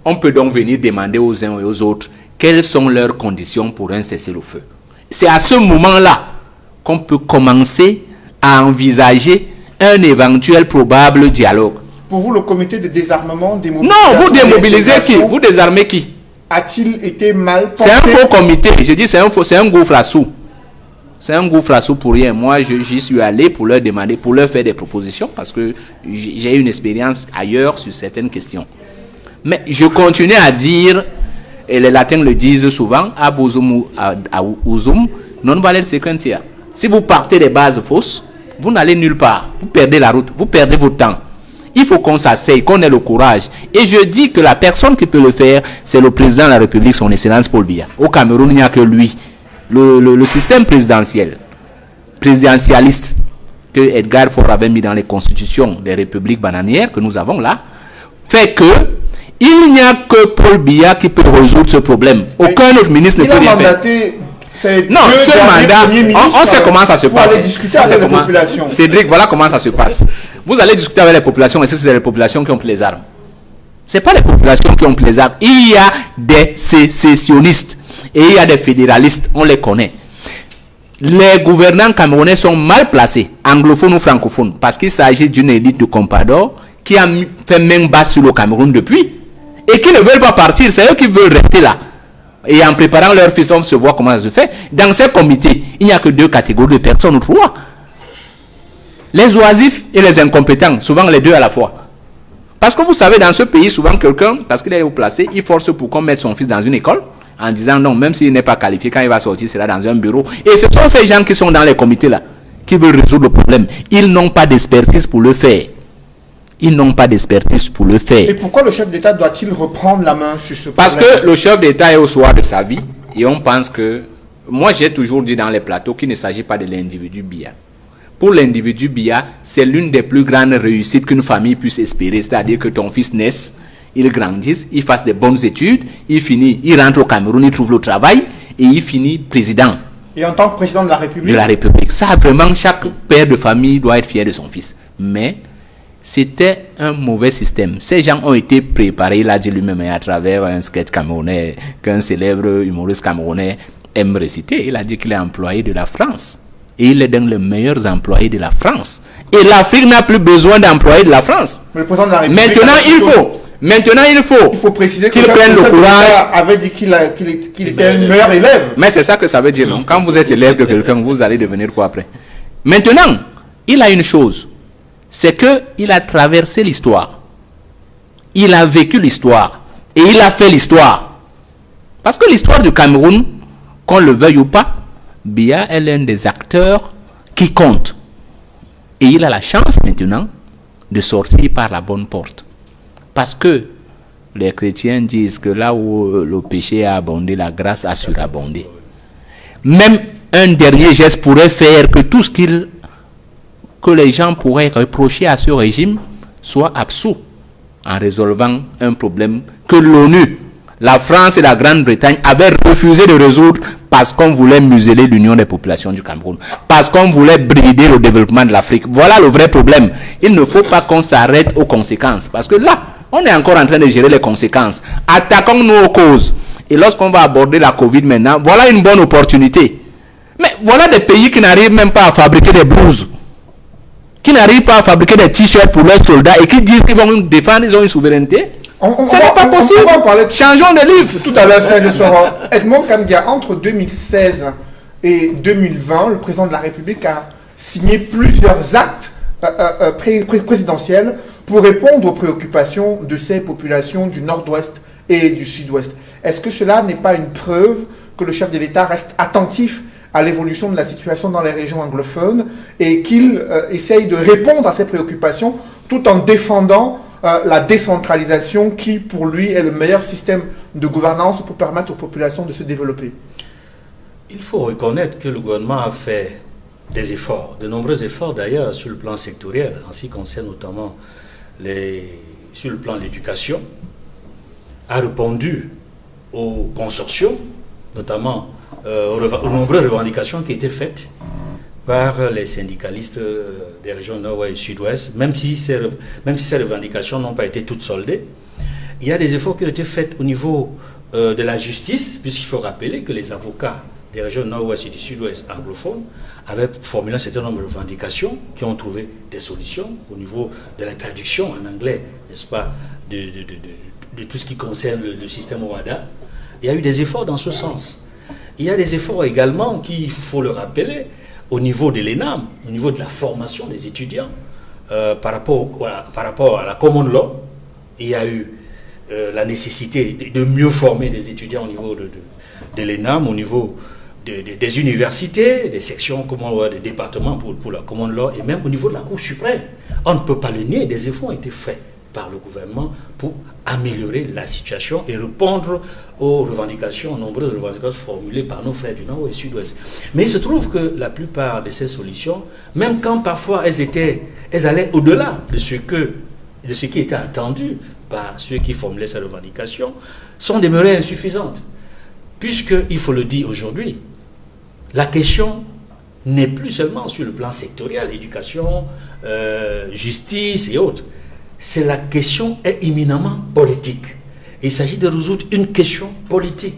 on peut donc venir demander aux uns et aux autres quelles sont leurs conditions pour un cessez-le-feu. C'est à ce moment-là qu'on peut commencer à envisager un éventuel probable dialogue. Pour vous, le comité de désarmement, démobilisation... Non, vous démobilisez qui? Vous désarmez qui? A-t-il été mal pensé? C'est un faux comité. Je dis c'est un gouffre à sous. C'est un gouffre à sous pour rien. Moi, j'y suis allé pour leur demander, pour leur faire des propositions, parce que j'ai une expérience ailleurs sur certaines questions. Mais je continue à dire, et les latins le disent souvent, abusum usum non valet sequentia. Si vous partez des bases fausses, vous n'allez nulle part. Vous perdez la route, vous perdez votre temps. Il faut qu'on s'asseye, qu'on ait le courage. Et je dis que la personne qui peut le faire, c'est le président de la République, son Excellence Paul Biya. Au Cameroun, il n'y a que lui. Le système présidentialiste que Edgar Faure avait mis dans les constitutions des républiques bananières que nous avons là, fait que il n'y a que Paul Biya qui peut résoudre ce problème. Aucun autre ministre ne peut rien faire. Non, ce mandat, on sait comment ça se passe. Cédric, voilà comment ça se passe. Vous allez discuter avec les populations, et c'est les populations qui ont pris les armes. Ce n'est pas les populations qui ont pris les armes. Il y a des sécessionnistes et il y a des fédéralistes, on les connaît. Les gouvernants camerounais sont mal placés, anglophones ou francophones, parce qu'il s'agit d'une élite de Compador qui a fait main basse sur le Cameroun depuis et qui ne veulent pas partir. C'est eux qui veulent rester là. Et en préparant leur fils, on se voit comment ça se fait. Dans ces comités, il n'y a que 2 catégories de personnes ou 3. Les oisifs et les incompétents, souvent les 2 à la fois. Parce que vous savez, dans ce pays, souvent quelqu'un, parce qu'il est haut placé, il force pour qu'on mette son fils dans une école, en disant non, même s'il n'est pas qualifié, quand il va sortir, c'est là dans un bureau. Et ce sont ces gens qui sont dans les comités là, qui veulent résoudre le problème. Ils n'ont pas d'expertise pour le faire. Ils n'ont pas d'expertise pour le faire. Et pourquoi le chef d'État doit-il reprendre la main sur ce problème? Parce que le chef d'État est au soir de sa vie et on pense que... Moi, j'ai toujours dit dans les plateaux qu'il ne s'agit pas de l'individu Biya. Pour l'individu Biya, c'est l'une des plus grandes réussites qu'une famille puisse espérer. C'est-à-dire que ton fils naisse, il grandisse, il fasse de bonnes études, il rentre au Cameroun, il trouve le travail et il finit président. Et en tant que président de la République? De la République. Ça, vraiment, chaque père de famille doit être fier de son fils. Mais c'était un mauvais système. Ces gens ont été préparés, il a dit lui-même, à travers un sketch camerounais qu'un célèbre humoriste camerounais aime réciter. Il a dit qu'il est employé de la France. Et il est dans les meilleurs employés de la France. Et l'Afrique n'a plus besoin d'employés de la France. Mais le président de la République... Maintenant, il faut préciser qu'il prenne le courage. Avait dit qu'il était un meilleur élève. Mais c'est ça que ça veut dire, non? Quand vous êtes élève de quelqu'un, vous allez devenir quoi après? Maintenant, il a une chose. C'est qu'il a traversé l'histoire. Il a vécu l'histoire. Et il a fait l'histoire. Parce que l'histoire du Cameroun, qu'on le veuille ou pas, Biya est l'un des acteurs qui compte. Et il a la chance maintenant de sortir par la bonne porte. Parce que les chrétiens disent que là où le péché a abondé, la grâce a surabondé. Même un dernier geste pourrait faire que tout ce que les gens pourraient reprocher à ce régime soit absous en résolvant un problème que l'ONU, la France et la Grande-Bretagne avaient refusé de résoudre parce qu'on voulait museler l'union des populations du Cameroun, parce qu'on voulait brider le développement de l'Afrique. Voilà le vrai problème. Il ne faut pas qu'on s'arrête aux conséquences, parce que là, on est encore en train de gérer les conséquences. Attaquons-nous aux causes. Et lorsqu'on va aborder la Covid maintenant, voilà une bonne opportunité. Mais voilà des pays qui n'arrivent même pas à fabriquer des blouses, qui n'arrivent pas à fabriquer des t-shirts pour leurs soldats et qui disent qu'ils vont nous défendre, ils ont une souveraineté. Ce n'est pas possible. Changeons de livre. Tout à l'heure, Serge Soro. Edmond Kamdia, entre 2016 et 2020, le président de la République a signé plusieurs actes présidentiels pour répondre aux préoccupations de ces populations du nord-ouest et du sud-ouest. Est-ce que cela n'est pas une preuve que le chef de l'État reste attentif à l'évolution de la situation dans les régions anglophones et qu'il essaye de répondre à ces préoccupations tout en défendant la décentralisation qui, pour lui, est le meilleur système de gouvernance pour permettre aux populations de se développer? Il faut reconnaître que le gouvernement a fait des efforts, de nombreux efforts d'ailleurs sur le plan sectoriel, en ce qui concerne notamment sur le plan de l'éducation, a répondu aux consortiums, notamment aux nombreuses revendications qui étaient faites par les syndicalistes des régions nord-ouest et sud-ouest, même si ces revendications n'ont pas été toutes soldées. Il y a des efforts qui ont été faits au niveau de la justice, puisqu'il faut rappeler que les avocats des régions nord-ouest et du sud-ouest anglophones avaient formulé un certain nombre de revendications qui ont trouvé des solutions au niveau de la traduction en anglais, n'est-ce pas, de tout ce qui concerne le système OADA. Il y a eu des efforts dans ce sens. Il y a des efforts également qu'il faut le rappeler au niveau de l'ENAM, au niveau de la formation des étudiants par rapport à la common law. Il y a eu la nécessité de mieux former des étudiants au niveau de l'ENAM, au niveau des universités, des sections des départements pour la common law et même au niveau de la Cour suprême. On ne peut pas le nier, des efforts ont été faits par le gouvernement pour améliorer la situation et répondre aux nombreuses revendications formulées par nos frères du Nord et du Sud-Ouest. Mais il se trouve que la plupart de ces solutions, même quand parfois elles allaient au-delà de ce qui était attendu par ceux qui formulaient ces revendications, sont demeurées insuffisantes. Puisqu'il faut le dire aujourd'hui, la question n'est plus seulement sur le plan sectoriel, éducation, justice et autres. La question est éminemment politique. Il s'agit de résoudre une question politique.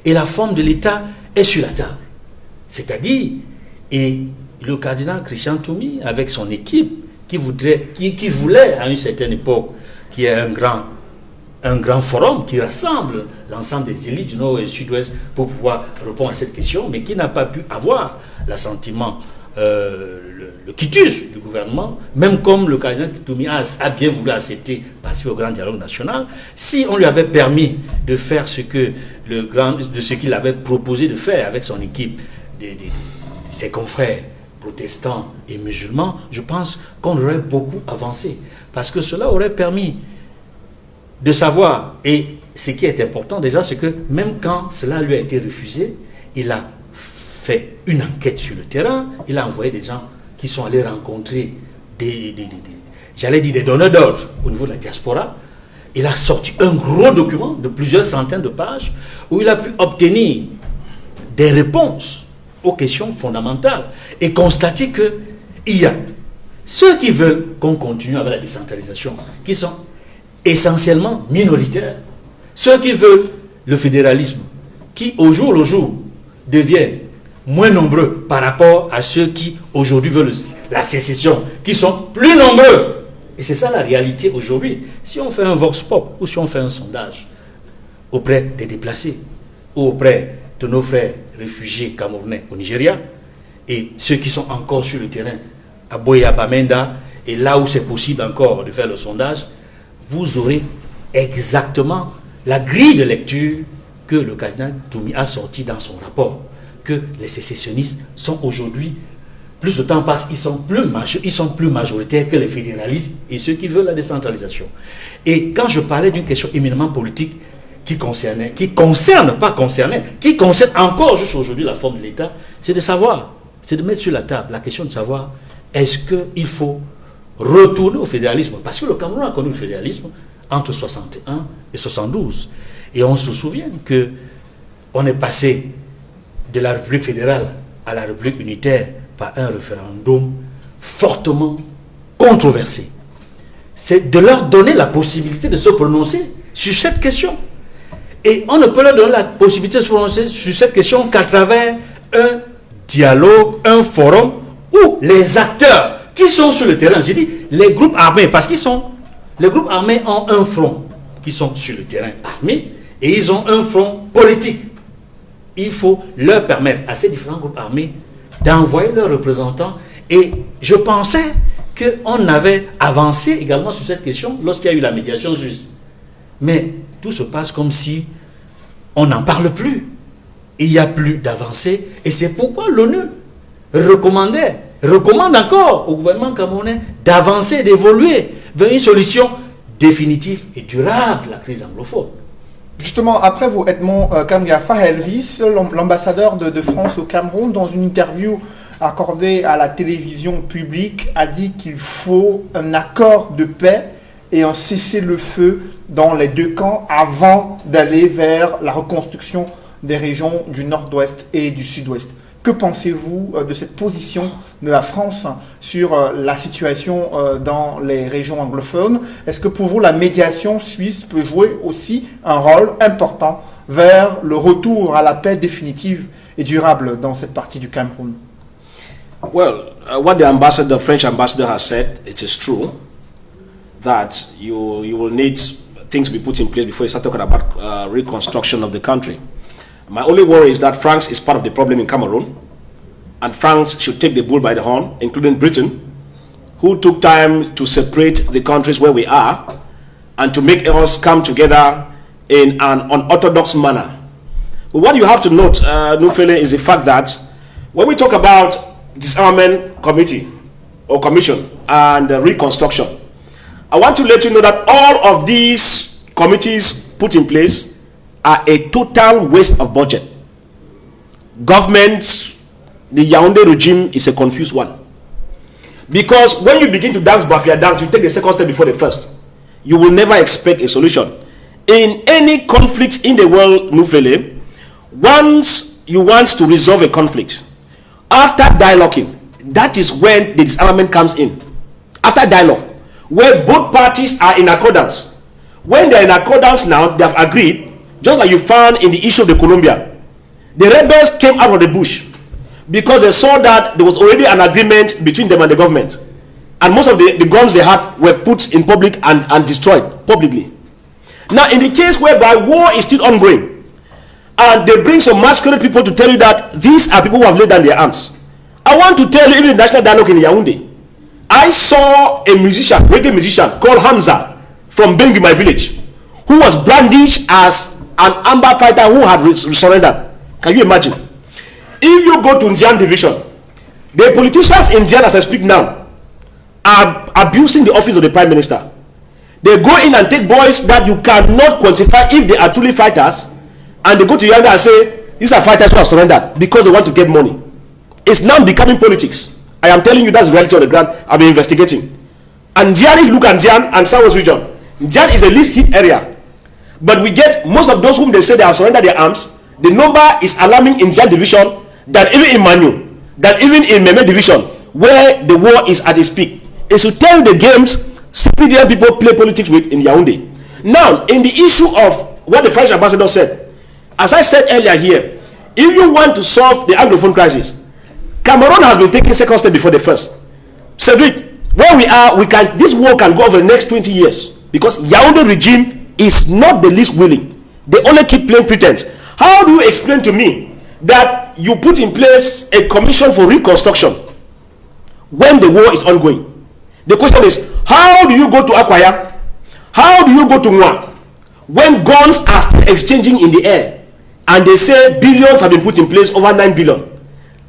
Et la forme de l'État est sur la table. C'est-à-dire, et le cardinal Christian Toumi, avec son équipe, qui voulait à une certaine époque qu'il y ait un grand forum qui rassemble l'ensemble des élites du Nord et du Sud-Ouest pour pouvoir répondre à cette question, mais qui n'a pas pu avoir l'assentiment, le quitus du gouvernement, même comme le cardinal Toumi a bien voulu accepter passer au grand dialogue national. Si on lui avait permis de faire ce qu'il avait proposé de faire avec son équipe, ses confrères protestants et musulmans, je pense qu'on aurait beaucoup avancé. Parce que cela aurait permis de savoir. Et ce qui est important déjà, c'est que même quand cela lui a été refusé, il a fait une enquête sur le terrain, il a envoyé des gens qui sont allés rencontrer des donneurs d'ordre au niveau de la diaspora. Il a sorti un gros document de plusieurs centaines de pages où il a pu obtenir des réponses aux questions fondamentales et constater qu'il y a ceux qui veulent qu'on continue avec la décentralisation, qui sont essentiellement minoritaires, ceux qui veulent le fédéralisme, qui au jour le jour deviennent moins nombreux par rapport à ceux qui aujourd'hui veulent la sécession, qui sont plus nombreux. Et c'est ça la réalité aujourd'hui. Si on fait un vox pop ou si on fait un sondage auprès des déplacés ou auprès de nos frères réfugiés camerounais au Nigeria et ceux qui sont encore sur le terrain à Boya Bamenda et là où c'est possible encore de faire le sondage, vous aurez exactement la grille de lecture que le cardinal Toumi a sorti dans son rapport, que les sécessionnistes sont aujourd'hui, plus le temps passe, ils sont plus majoritaires que les fédéralistes et ceux qui veulent la décentralisation. Et quand je parlais d'une question éminemment politique qui concerne encore jusqu'à aujourd'hui la forme de l'État, c'est de savoir, c'est de mettre sur la table la question de savoir est-ce qu'il faut retourner au fédéralisme, parce que le Cameroun a connu le fédéralisme entre 61 et 72. Et on se souvient qu'on est passé de la République fédérale à la République unitaire par un référendum fortement controversé. C'est de leur donner la possibilité de se prononcer sur cette question. Et on ne peut leur donner la possibilité de se prononcer sur cette question qu'à travers un dialogue, un forum où les acteurs qui sont sur le terrain, j'ai dit les groupes armés, parce les groupes armés ont un front qui sont sur le terrain armé et ils ont un front politique. Il faut leur permettre à ces différents groupes armés d'envoyer leurs représentants. Et je pensais qu'on avait avancé également sur cette question lorsqu'il y a eu la médiation suisse. Mais tout se passe comme si on n'en parle plus. Il n'y a plus d'avancée. Et c'est pourquoi l'ONU recommande encore au gouvernement camerounais d'avancer, d'évoluer vers une solution définitive et durable de la crise anglophone. Justement, après vous, Edmond Kamgafa Elvis, l'ambassadeur de France au Cameroun, dans une interview accordée à la télévision publique, a dit qu'il faut un accord de paix et un cessez-le-feu dans les deux camps avant d'aller vers la reconstruction des régions du nord-ouest et du sud-ouest. Que pensez-vous de cette position de la France sur la situation dans les régions anglophones? Est-ce que pour vous, la médiation suisse peut jouer aussi un rôle important vers le retour à la paix définitive et durable dans cette partie du Cameroun? Well, what the French ambassador has said, it is true that you will need things to be put in place before you start talking about reconstruction of the country. My only worry is that France is part of the problem in Cameroon, and France should take the bull by the horn, including Britain, who took time to separate the countries where we are and to make us come together in an unorthodox manner. But what you have to note, Nufele, is the fact that when we talk about disarmament committee or commission and reconstruction, I want to let you know that all of these committees put in place are a total waste of budget. Government, the Yaoundé regime is a confused one. Because when you begin to dance Bafia dance, you take the second step before the first. You will never expect a solution. In any conflict in the world, Nufele, once you want to resolve a conflict, after dialoguing, that is when the disarmament comes in. After dialogue, where both parties are in accordance. When they are in accordance now, they have agreed, just like you found in the issue of the Colombia. The rebels came out of the bush because they saw that there was already an agreement between them and the government. And most of the guns they had were put in public and destroyed publicly. Now, in the case whereby war is still ongoing, and they bring some masquerade people to tell you that these are people who have laid down their arms. I want to tell you, even in the National Dialogue in Yaoundé, I saw a musician, reggae musician, called Hamza from Bengi, my village, who was brandished as an Amba fighter who had surrendered. Can you imagine? If you go to Nzian division, The politicians in Dian, as I speak now, are abusing the office of the Prime Minister. They go in and take boys that you cannot quantify if they are truly fighters, and they go to Yaoundé and say, these are fighters who have surrendered because they want to get money. It's now becoming politics. I am telling you that's the reality on the ground. I've been investigating. And Dian, if you look at Dian and Southwest region, Dian is a least hit area. But we get most of those whom they say they have surrendered their arms. The number is alarming in Dian division than even in Manu, than even in Meme division, where the war is at its peak. It should tell you the games CPDM people play politics with in Yaoundé. Now, in the issue of what the French ambassador said, as I said earlier here, if you want to solve the Anglophone crisis, Cameroon has been taking second step before the first. Cedric, where we are, this war can go over the next 20 years because Yaoundé regime is not the least willing. They only keep playing pretense. How do you explain to me that you put in place a commission for reconstruction when the war is ongoing? The question is, how do you go to Akwaya? How do you go to Mwa when guns are still exchanging in the air and they say billions have been put in place, over 9 billion?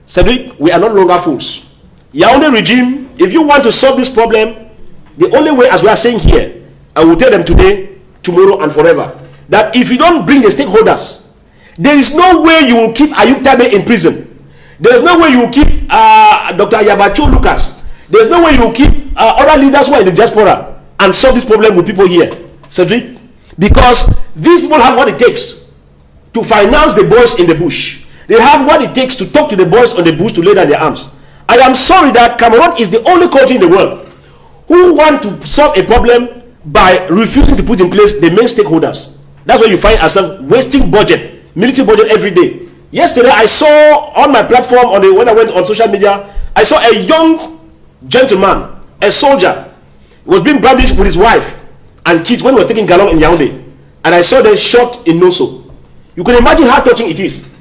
Cedric, we are not longer fools. Yaoundé regime, if you want to solve this problem, the only way, as we are saying here, I will tell them today, tomorrow and forever, that if you don't bring the stakeholders, there is no way you will keep Ayub Tabe in prison. There is no way you will keep Dr. Yabacho Lucas. There is no way you will keep other leaders who are in the diaspora and solve this problem with people here, Cedric, because these people have what it takes to finance the boys in the bush. They have what it takes to talk to the boys on the bush to lay down their arms. I am sorry that Cameroon is the only country in the world who want to solve a problem by refusing to put in place the main stakeholders. That's why you find ourselves wasting budget, military budget every day. Yesterday, I saw on my platform when I went on social media, I saw a young gentleman, a soldier, was being brandished with his wife and kids when he was taking Galong in Yaoundé, and I saw them shot in Noso. You can imagine how touching it is.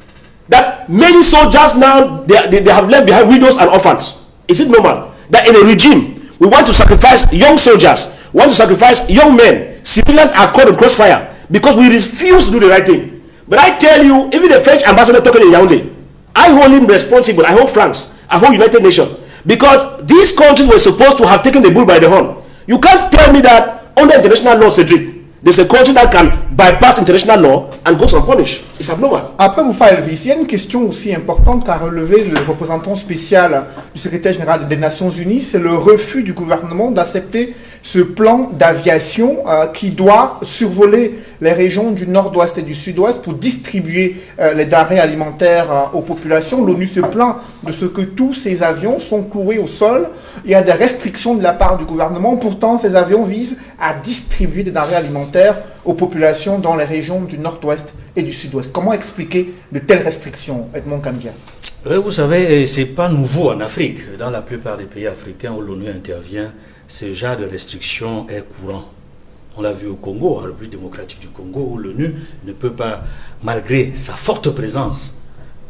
That many soldiers now they have left behind widows and orphans. Is it normal that in a regime we want to sacrifice young soldiers, want to sacrifice young men, civilians are caught in crossfire because we refuse to do the right thing? But I tell you, even the French ambassador talking in Yaoundé, I hold him responsible. I hold France, I hold United Nations, because these countries were supposed to have taken the bull by the horn. You can't tell me that under international law, Cedric, there's a country that can bypass international law and go unpunished. It's abnormal. Après vous, Elvis, il y a une question aussi importante qu'a relevé le représentant spécial du secrétaire général des Nations Unies, c'est le refus du gouvernement d'accepter ce plan d'aviation qui doit survoler les régions du nord-ouest et du sud-ouest pour distribuer les denrées alimentaires aux populations. L'ONU se plaint de ce que tous ces avions sont cloués au sol. Il y a des restrictions de la part du gouvernement. Pourtant, ces avions visent à distribuer des denrées alimentaires aux populations dans les régions du nord-ouest et du sud-ouest. Comment expliquer de telles restrictions, Edmond Kandia? Vous savez, ce n'est pas nouveau en Afrique. Dans la plupart des pays africains où l'ONU intervient, ce genre de restriction est courant. On l'a vu au Congo, en République démocratique du Congo, où l'ONU ne peut pas, malgré sa forte présence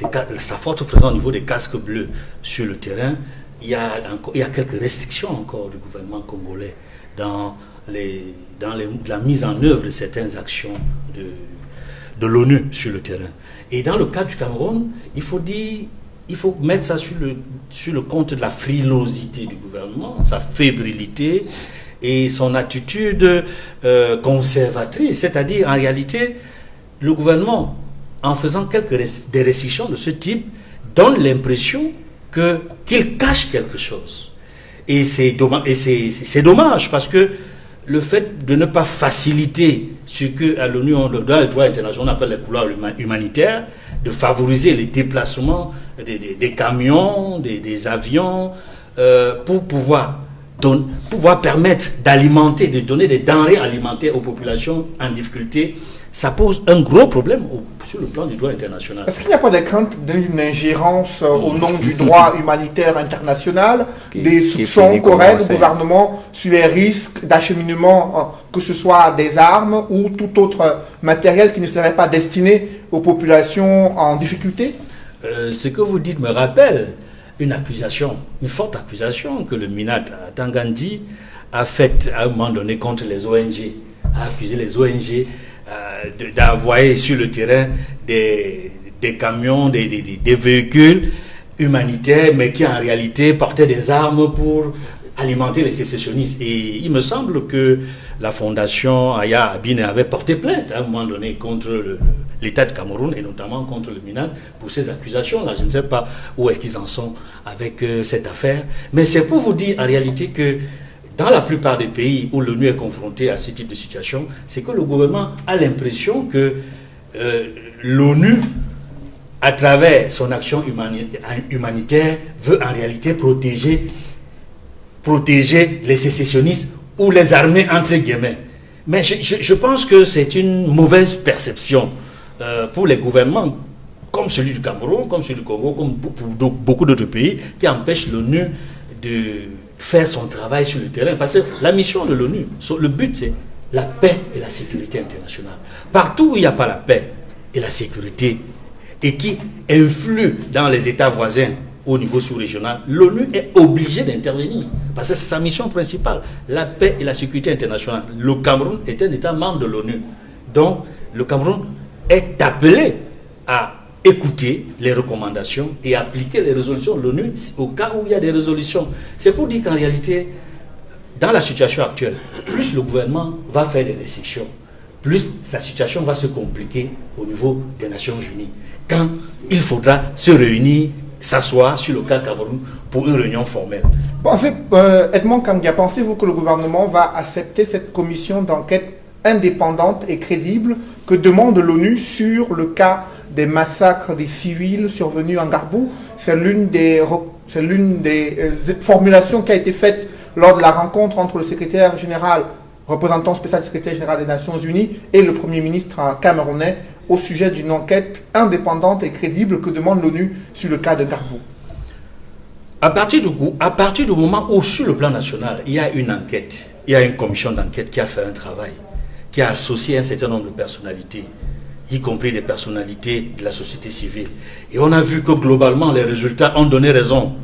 au niveau des casques bleus sur le terrain, il y a quelques restrictions encore du gouvernement congolais dans la mise en œuvre de certaines actions de l'ONU sur le terrain. Et dans le cas du Cameroun, il faut mettre ça sur le compte de la frilosité du gouvernement, sa fébrilité et son attitude conservatrice. C'est-à-dire, en réalité, le gouvernement, en faisant des restrictions de ce type, donne l'impression qu'il cache quelque chose. Et c'est dommage parce que le fait de ne pas faciliter ce que à l'ONU, dans le droit international, on appelle les couloirs humanitaires, de favoriser les déplacements des camions, des avions, pour pouvoir permettre d'alimenter, de donner des denrées alimentaires aux populations en difficulté, ça pose un gros problème sur le plan du droit international. Est-ce qu'il n'y a pas de crainte d'une ingérence au nom du droit humanitaire international, des soupçons qu'aurait le gouvernement sur les risques d'acheminement, que ce soit des armes ou tout autre matériel qui ne serait pas destiné aux populations en difficulté? Ce que vous dites me rappelle une forte accusation que le MINAT à Tangandi a faite à un moment donné contre les ONG, a accusé les ONG d'envoyer sur le terrain des camions, des véhicules humanitaire, mais qui en réalité portait des armes pour alimenter les sécessionnistes. Et il me semble que la fondation Aya Abine avait porté plainte à un moment donné contre l'État de Cameroun et notamment contre le MINAD pour ces accusations-là. Je ne sais pas où est-ce qu'ils en sont avec cette affaire. Mais c'est pour vous dire en réalité que dans la plupart des pays où l'ONU est confrontée à ce type de situation, c'est que le gouvernement a l'impression que l'ONU, à travers son action humanitaire, veut en réalité protéger les sécessionnistes ou les armées entre guillemets. Mais je pense que c'est une mauvaise perception pour les gouvernements comme celui du Cameroun, comme celui du Congo, comme pour beaucoup d'autres pays, qui empêchent l'ONU de faire son travail sur le terrain. Parce que la mission de l'ONU, le but c'est la paix et la sécurité internationale. Partout où il n'y a pas la paix et la sécurité et qui influe dans les États voisins au niveau sous-régional, l'ONU est obligée d'intervenir parce que c'est sa mission principale, la paix et la sécurité internationale. Le Cameroun est un État membre de l'ONU. Donc, le Cameroun est appelé à écouter les recommandations et appliquer les résolutions de l'ONU au cas où il y a des résolutions. C'est pour dire qu'en réalité, dans la situation actuelle, plus le gouvernement va faire des restrictions, plus sa situation va se compliquer au niveau des Nations Unies. Quand il faudra se réunir, s'asseoir sur le cas Cameroun pour une réunion formelle. Edmond Kangia, pensez-vous que le gouvernement va accepter cette commission d'enquête indépendante et crédible que demande l'ONU sur le cas des massacres des civils survenus en Garbou? C'est l'une des formulations qui a été faite lors de la rencontre entre le secrétaire général, représentant spécial du secrétaire général des Nations Unies, et le Premier ministre camerounais au sujet d'une enquête indépendante et crédible que demande l'ONU sur le cas de Garbou. À partir du moment où, sur le plan national, il y a une enquête, il y a une commission d'enquête qui a fait un travail, qui a associé un certain nombre de personnalités, y compris des personnalités de la société civile. Et on a vu que globalement, les résultats ont donné raison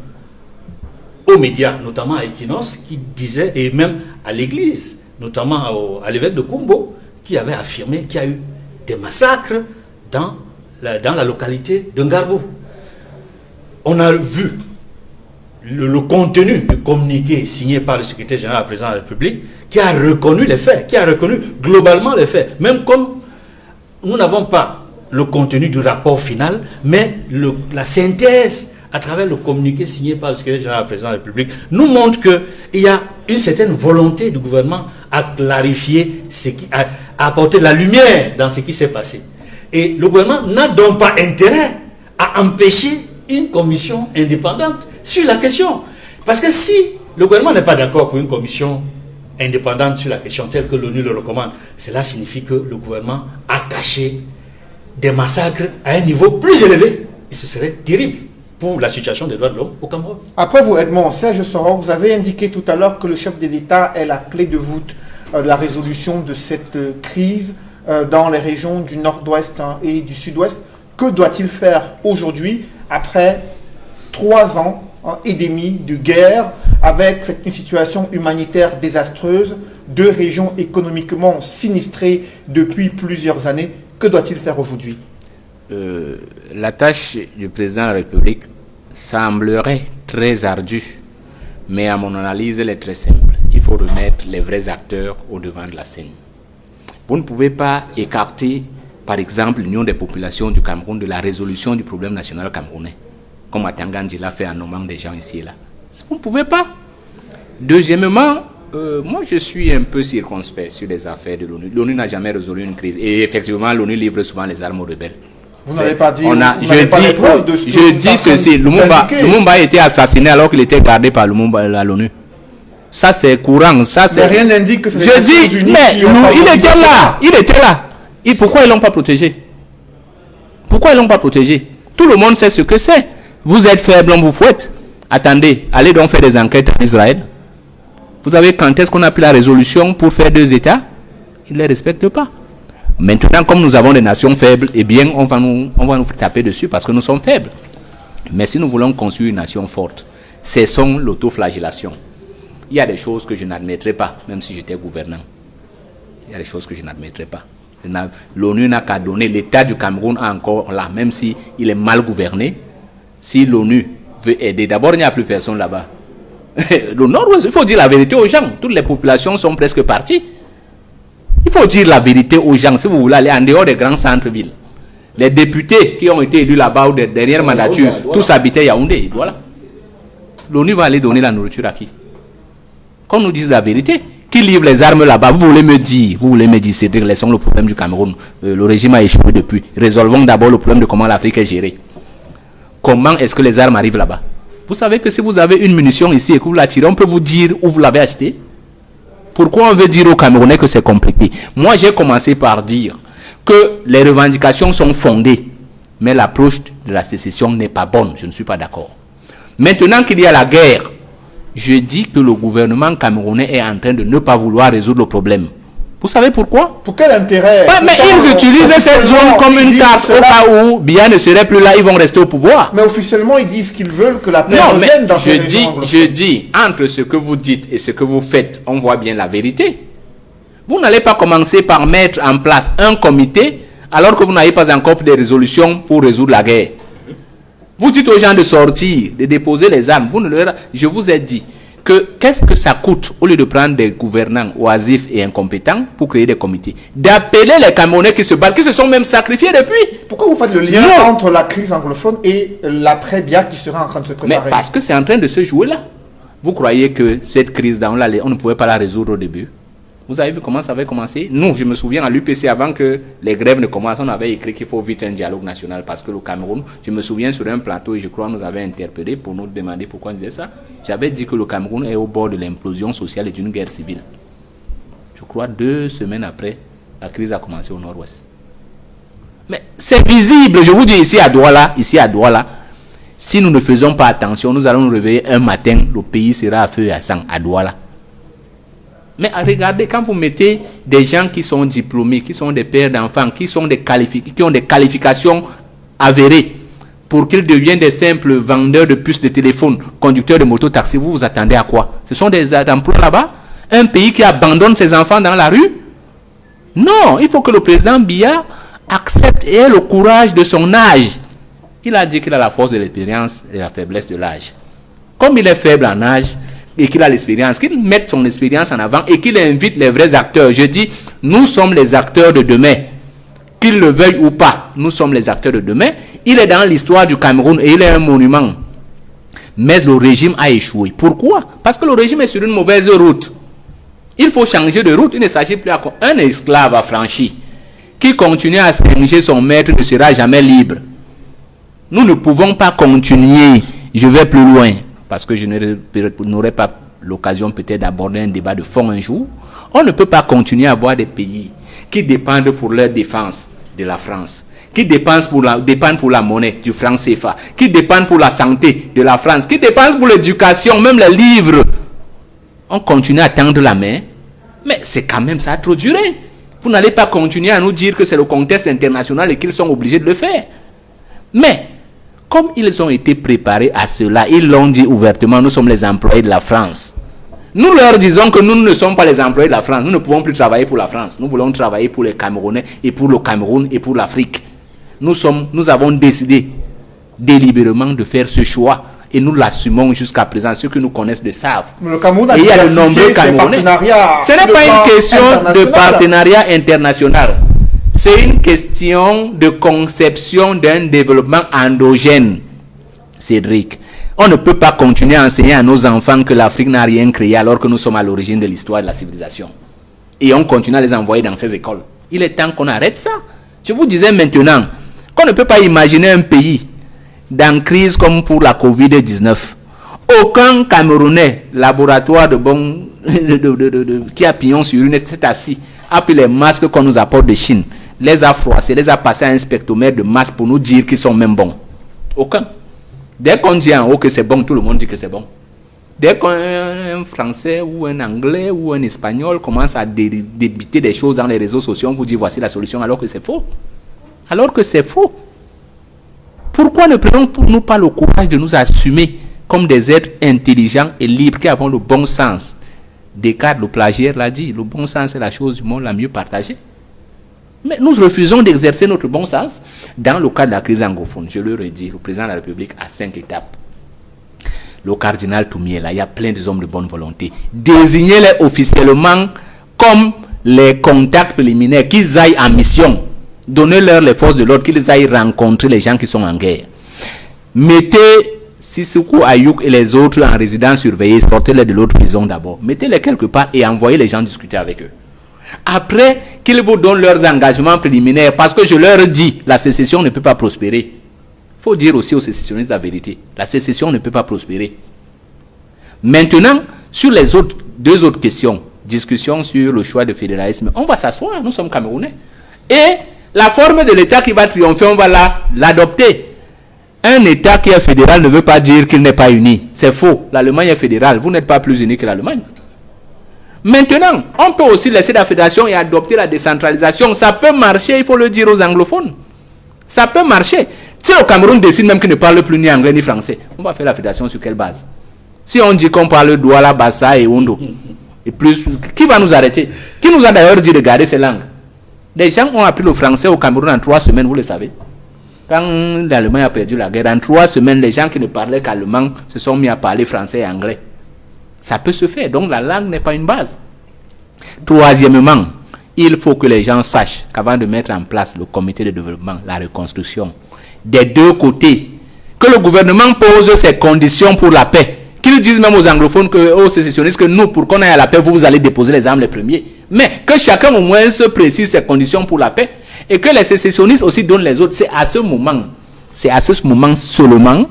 aux médias, notamment à Equinos, qui disait, et même à l'Église, notamment à l'évêque de Kumbo, qui avait affirmé qu'il y a eu des massacres dans la localité de Ngarbou. On a vu le contenu du communiqué signé par le secrétaire général président de la République qui a reconnu les faits, qui a reconnu globalement les faits. Même comme nous n'avons pas le contenu du rapport final, mais la synthèse à travers le communiqué signé par le secrétaire général président de la République nous montre qu'il y a une certaine volonté du gouvernement à clarifier à apporter de la lumière dans ce qui s'est passé. Et le gouvernement n'a donc pas intérêt à empêcher une commission indépendante sur la question. Parce que si le gouvernement n'est pas d'accord pour une commission indépendante sur la question telle que l'ONU le recommande, cela signifie que le gouvernement a caché des massacres à un niveau plus élevé. Et ce serait terrible pour la situation des droits de l'homme au Cameroun. Après vous, Edmond, Serge Soro, vous avez indiqué tout à l'heure que le chef de l'État est la clé de voûte de la résolution de cette crise dans les régions du nord-ouest et du sud-ouest. Que doit-il faire aujourd'hui après 3 ans et demi de guerre avec une situation humanitaire désastreuse, 2 régions économiquement sinistrées depuis plusieurs années? Que doit-il faire aujourd'hui? La tâche du président de la République semblerait très ardue, mais à mon analyse, elle est très simple. Il faut remettre les vrais acteurs au devant de la scène. Vous ne pouvez pas écarter, par exemple, l'Union des populations du Cameroun de la résolution du problème national camerounais, comme Atangandji l'a fait en nommant des gens ici et là. Vous ne pouvez pas. Deuxièmement, moi je suis un peu circonspect sur les affaires de l'ONU. L'ONU n'a jamais résolu une crise. Et effectivement, l'ONU livre souvent les armes aux rebelles. Vous n'avez pas dit, je dis ceci, Lumumba a été assassiné alors qu'il était gardé par l'ONU. Ça c'est courant. Mais rien n'indique que c'est je dis, mais il était là. Et pourquoi ils ne l'ont pas protégé? Pourquoi ils ne l'ont pas protégé? Tout le monde sait ce que c'est. Vous êtes faible, on vous fouette. Attendez, allez donc faire des enquêtes en Israël. Vous savez quand est-ce qu'on a pris la résolution pour faire 2 États? Ils ne les respectent pas. Maintenant, comme nous avons des nations faibles, eh bien, on va nous taper dessus parce que nous sommes faibles. Mais si nous voulons construire une nation forte, cessons l'autoflagellation. Il y a des choses que je n'admettrai pas, même si j'étais gouvernant. Il y a des choses que je n'admettrai pas. L'ONU n'a qu'à donner. L'État du Cameroun est encore là, même s'il est mal gouverné. Si l'ONU veut aider. D'abord, il n'y a plus personne là-bas. Le Nord-Ouest, il faut dire la vérité aux gens. Toutes les populations sont presque parties. Il faut dire la vérité aux gens. Si vous voulez aller en dehors des grands centres-villes, les députés qui ont été élus là-bas ou des dernières mandatures, tous habitaient Yaoundé. Voilà. L'ONU va aller donner la nourriture à qui? Qu'on nous dise la vérité. Qui livre les armes là-bas? Vous voulez me dire, Cédric, laissons le problème du Cameroun. Le régime a échoué depuis. Résolvons d'abord le problème de comment l'Afrique est gérée. Comment est-ce que les armes arrivent là-bas? Vous savez que si vous avez une munition ici et que vous la tirez, on peut vous dire où vous l'avez achetée. Pourquoi on veut dire aux Camerounais que c'est compliqué? Moi, j'ai commencé par dire que les revendications sont fondées, mais l'approche de la sécession n'est pas bonne. Je ne suis pas d'accord. Maintenant qu'il y a la guerre, je dis que le gouvernement camerounais est en train de ne pas vouloir résoudre le problème. Vous savez pourquoi? Pour quel intérêt? Mais ils utilisent cette zone comme une carte au cas où Biya ne serait plus là, ils vont rester au pouvoir. Mais officiellement, ils disent qu'ils veulent que la paix Non, mais revienne dans ces régions. je dis, entre ce que vous dites et ce que vous faites, on voit bien la vérité. Vous n'allez pas commencer par mettre en place un comité alors que vous n'avez pas encore des résolutions pour résoudre la guerre. Vous dites aux gens de sortir, de déposer les armes. Je vous ai dit que qu'est-ce que ça coûte au lieu de prendre des gouvernants oisifs et incompétents pour créer des comités, d'appeler les Camerounais qui se battent, qui se sont même sacrifiés depuis. Pourquoi vous faites le lien entre la crise anglophone et l'après-Biya qui sera en train de se préparer? Mais parce que c'est en train de se jouer là. Vous croyez que cette crise, on ne pouvait pas la résoudre au début? Vous avez vu comment ça avait commencé? Nous, je me souviens à l'UPC, avant que les grèves ne commencent, on avait écrit qu'il faut vite un dialogue national parce que le Cameroun, je me souviens sur un plateau, et je crois nous avait interpellé pour nous demander pourquoi on disait ça. J'avais dit que le Cameroun est au bord de l'implosion sociale et d'une guerre civile. Je crois 2 semaines après, la crise a commencé au Nord-Ouest. Mais c'est visible, je vous dis ici à Douala, si nous ne faisons pas attention, nous allons nous réveiller un matin, le pays sera à feu et à sang à Douala. Mais regardez, quand vous mettez des gens qui sont diplômés, qui sont des pères d'enfants, qui ont des qualifications avérées, pour qu'ils deviennent des simples vendeurs de puces de téléphone, conducteurs de moto-taxi, vous vous attendez à quoi? Ce sont des emplois là-bas? Un pays qui abandonne ses enfants dans la rue? Non, il faut que le président Biya accepte et ait le courage de son âge. Il a dit qu'il a la force de l'expérience et la faiblesse de l'âge. Comme il est faible en âge, et qu'il a l'expérience, qu'il mette son expérience en avant et qu'il invite les vrais acteurs. Je dis, nous sommes les acteurs de demain. Qu'ils le veuillent ou pas, nous sommes les acteurs de demain. Il est dans l'histoire du Cameroun et il est un monument. Mais le régime a échoué. Pourquoi? Parce que le régime est sur une mauvaise route. Il faut changer de route. Il ne s'agit plus un esclave affranchi qui continue à singer son maître ne sera jamais libre. Nous ne pouvons pas continuer. Je vais plus loin. Parce que je n'aurai pas l'occasion peut-être d'aborder un débat de fond un jour. On ne peut pas continuer à avoir des pays qui dépendent pour leur défense de la France, qui dépendent pour la monnaie du franc CFA, qui dépendent pour la santé de la France, qui dépendent pour l'éducation, même les livres. On continue à tendre la main, mais c'est quand même ça a trop duré. Vous n'allez pas continuer à nous dire que c'est le contexte international et qu'ils sont obligés de le faire. Mais comme ils ont été préparés à cela, ils l'ont dit ouvertement, nous sommes les employés de la France. Nous leur disons que nous ne sommes pas les employés de la France. Nous ne pouvons plus travailler pour la France. Nous voulons travailler pour les Camerounais et pour le Cameroun et pour l'Afrique. Nous avons décidé délibérément de faire ce choix et nous l'assumons jusqu'à présent. Ceux qui nous connaissent le savent. Le Cameroun a et il y a de nombreux Camerounais. Ce n'est pas une question de partenariat international. C'est une question de conception d'un développement endogène, Cédric. On ne peut pas continuer à enseigner à nos enfants que l'Afrique n'a rien créé alors que nous sommes à l'origine de l'histoire de la civilisation. Et on continue à les envoyer dans ces écoles. Il est temps qu'on arrête ça. Je vous disais maintenant qu'on ne peut pas imaginer un pays dans crise comme pour la Covid-19. Aucun Camerounais, laboratoire qui a pignon sur une, s'est assis, a pris les masques qu'on nous apporte de Chine, les a froissés, les a passés à un spectromètre de masse pour nous dire qu'ils sont même bons. Aucun. Dès qu'on dit en haut que c'est bon, tout le monde dit que c'est bon. Dès qu'un Français ou un Anglais ou un Espagnol commence à débiter des choses dans les réseaux sociaux, on vous dit voici la solution alors que c'est faux. Alors que c'est faux. Pourquoi ne prenons-nous pas le courage de nous assumer comme des êtres intelligents et libres qui avons le bon sens? Descartes, le plagiaire, l'a dit, le bon sens est la chose du monde la mieux partagée. Mais nous refusons d'exercer notre bon sens dans le cadre de la crise anglophone. Je le redis, le président de la République a 5 étapes. le cardinal Toumier, là, il y a plein d'hommes de bonne volonté. Désignez-les officiellement comme les contacts préliminaires, qu'ils aillent en mission. Donnez-leur les forces de l'ordre, qu'ils aillent rencontrer les gens qui sont en guerre. Mettez Sissoko Ayouk et les autres en résidence surveillée, sortez-les de l'autre prison d'abord. Mettez-les quelque part et envoyez les gens discuter avec eux. Après, qu'ils vous donnent leurs engagements préliminaires, parce que je leur dis, la sécession ne peut pas prospérer. Il faut dire aussi aux sécessionnistes la vérité. La sécession ne peut pas prospérer. Maintenant, sur les deux autres questions, discussion sur le choix de fédéralisme, on va s'asseoir, nous sommes Camerounais. Et la forme de l'État qui va triompher, on va l'adopter. Un État qui est fédéral ne veut pas dire qu'il n'est pas uni. C'est faux. L'Allemagne est fédérale. Vous n'êtes pas plus unis que l'Allemagne. Maintenant, on peut aussi laisser la fédération et adopter la décentralisation. Ça peut marcher, il faut le dire aux anglophones. Ça peut marcher. Si le Cameroun décide même qu'il ne parle plus ni anglais ni français, on va faire la fédération sur quelle base? Si on dit qu'on parle Douala, Bassa et Ondo, et plus, qui va nous arrêter? Qui nous a d'ailleurs dit de garder ces langues? Les gens ont appris le français au Cameroun en 3 semaines, vous le savez. Quand l'Allemagne a perdu la guerre, en 3 semaines, les gens qui ne parlaient qu'allemand se sont mis à parler français et anglais. Ça peut se faire, donc la langue n'est pas une base. Troisièmement, il faut que les gens sachent qu'avant de mettre en place le comité de développement, la reconstruction, des deux côtés, que le gouvernement pose ses conditions pour la paix, qu'ils disent même aux anglophones, aux sécessionnistes, que nous, pour qu'on aille à la paix, vous allez déposer les armes les premiers. Mais que chacun au moins se précise ses conditions pour la paix, et que les sécessionnistes aussi donnent les autres. C'est à ce moment seulement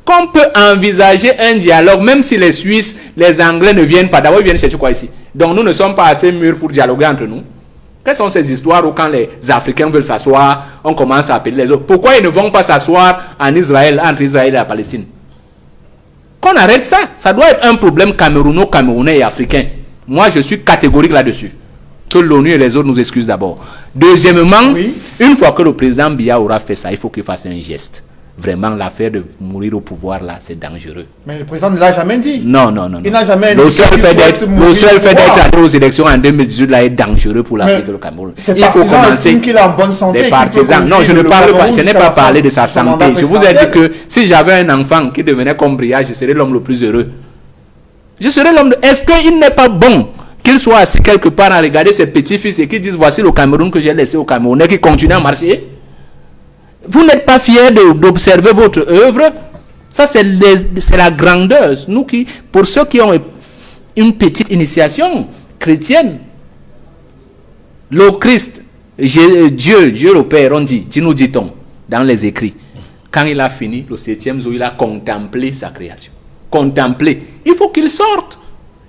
qu'on peut envisager un dialogue, même si les Suisses, les Anglais ne viennent pas. D'abord, ils viennent chercher quoi ici? Donc nous ne sommes pas assez mûrs pour dialoguer entre nous. Quelles sont ces histoires où quand les Africains veulent s'asseoir, on commence à appeler les autres? Pourquoi ils ne vont pas s'asseoir en Israël, entre Israël et la Palestine? Qu'on arrête ça. Ça doit être un problème camerounais et africain. Moi, je suis catégorique là-dessus. Que l'ONU et les autres nous excusent d'abord. Deuxièmement, une fois que le président Biya aura fait ça, il faut qu'il fasse un geste. Vraiment, l'affaire de mourir au pouvoir, là, c'est dangereux. Mais le président ne l'a jamais dit. Non. Il n'a jamais dit. Le seul fait d'être allé aux élections en 2018, là, est dangereux pour l'Afrique et le Cameroun. Il faut commencer. Qu'il est en bonne santé. Des partisans. Non, je ne parle pas. Je n'ai pas parlé de sa santé. Je vous ai dit que si j'avais un enfant qui devenait comme Biya, je serais l'homme le plus heureux. Je serais l'homme. Est-ce qu'il n'est pas bon qu'il soit assis quelque part à regarder ses petits-fils et qu'ils disent voici le Cameroun que j'ai laissé au Camerounais qui continue à marcher? Vous n'êtes pas fiers d'observer votre œuvre? Ça, c'est la grandeur. Nous qui, pour ceux qui ont une petite initiation chrétienne, le Christ, Dieu le Père, on dit, nous dit-on, dans les écrits, quand il a fini, le 7e jour, il a contemplé sa création. Contempler. Il faut qu'il sorte.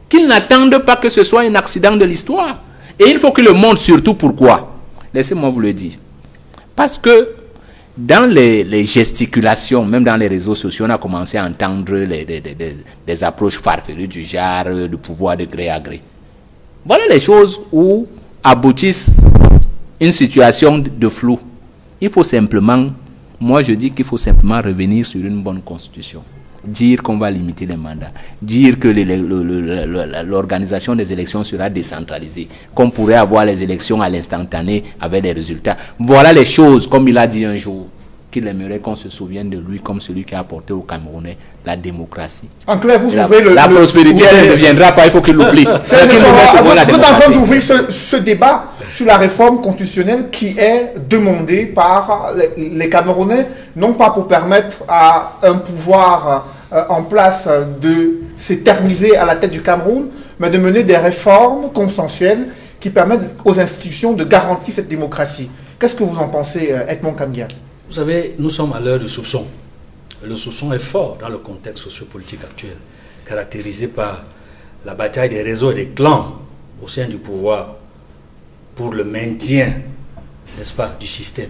Qu'il n'attende pas que ce soit un accident de l'histoire. Et il faut qu'il le montre surtout pourquoi. Laissez-moi vous le dire. Parce que dans les gesticulations, même dans les réseaux sociaux, on a commencé à entendre des approches farfelues du genre le pouvoir de gré à gré. Voilà les choses où aboutissent une situation de flou. Il faut simplement, moi je dis qu'il faut simplement revenir sur une bonne constitution. Dire qu'on va limiter les mandats, dire que l'organisation des élections sera décentralisée, qu'on pourrait avoir les élections à l'instantané avec des résultats. Voilà les choses, comme il a dit un jour, qu'il aimerait qu'on se souvienne de lui comme celui qui a apporté au Camerounais la démocratie. En clair, vous la prospérité, elle ne deviendra pas, il faut qu'il l'oublie. Vous êtes en train d'ouvrir ce débat sur la réforme constitutionnelle qui est demandée par les Camerounais, non pas pour permettre à un pouvoir en place de s'éterniser à la tête du Cameroun, mais de mener des réformes consensuelles qui permettent aux institutions de garantir cette démocratie. Qu'est-ce que vous en pensez, Edmond Kambia? Vous savez, nous sommes à l'heure du soupçon. Le soupçon est fort dans le contexte sociopolitique actuel, caractérisé par la bataille des réseaux et des clans au sein du pouvoir pour le maintien, n'est-ce pas, du système.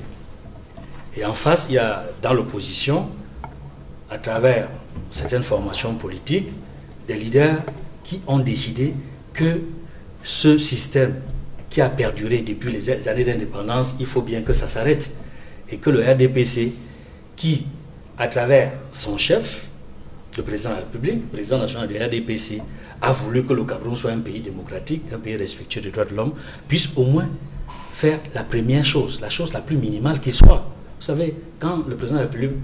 Et en face, il y a dans l'opposition, à travers certaines formations politiques, des leaders qui ont décidé que ce système qui a perduré depuis les années d'indépendance, il faut bien que ça s'arrête. Et que le RDPC, qui, à travers son chef, le président de la République, le président national du RDPC, a voulu que le Cameroun soit un pays démocratique, un pays respectueux des droits de l'homme, puisse au moins faire la première chose, la chose la plus minimale qui soit. Vous savez, quand le président de la République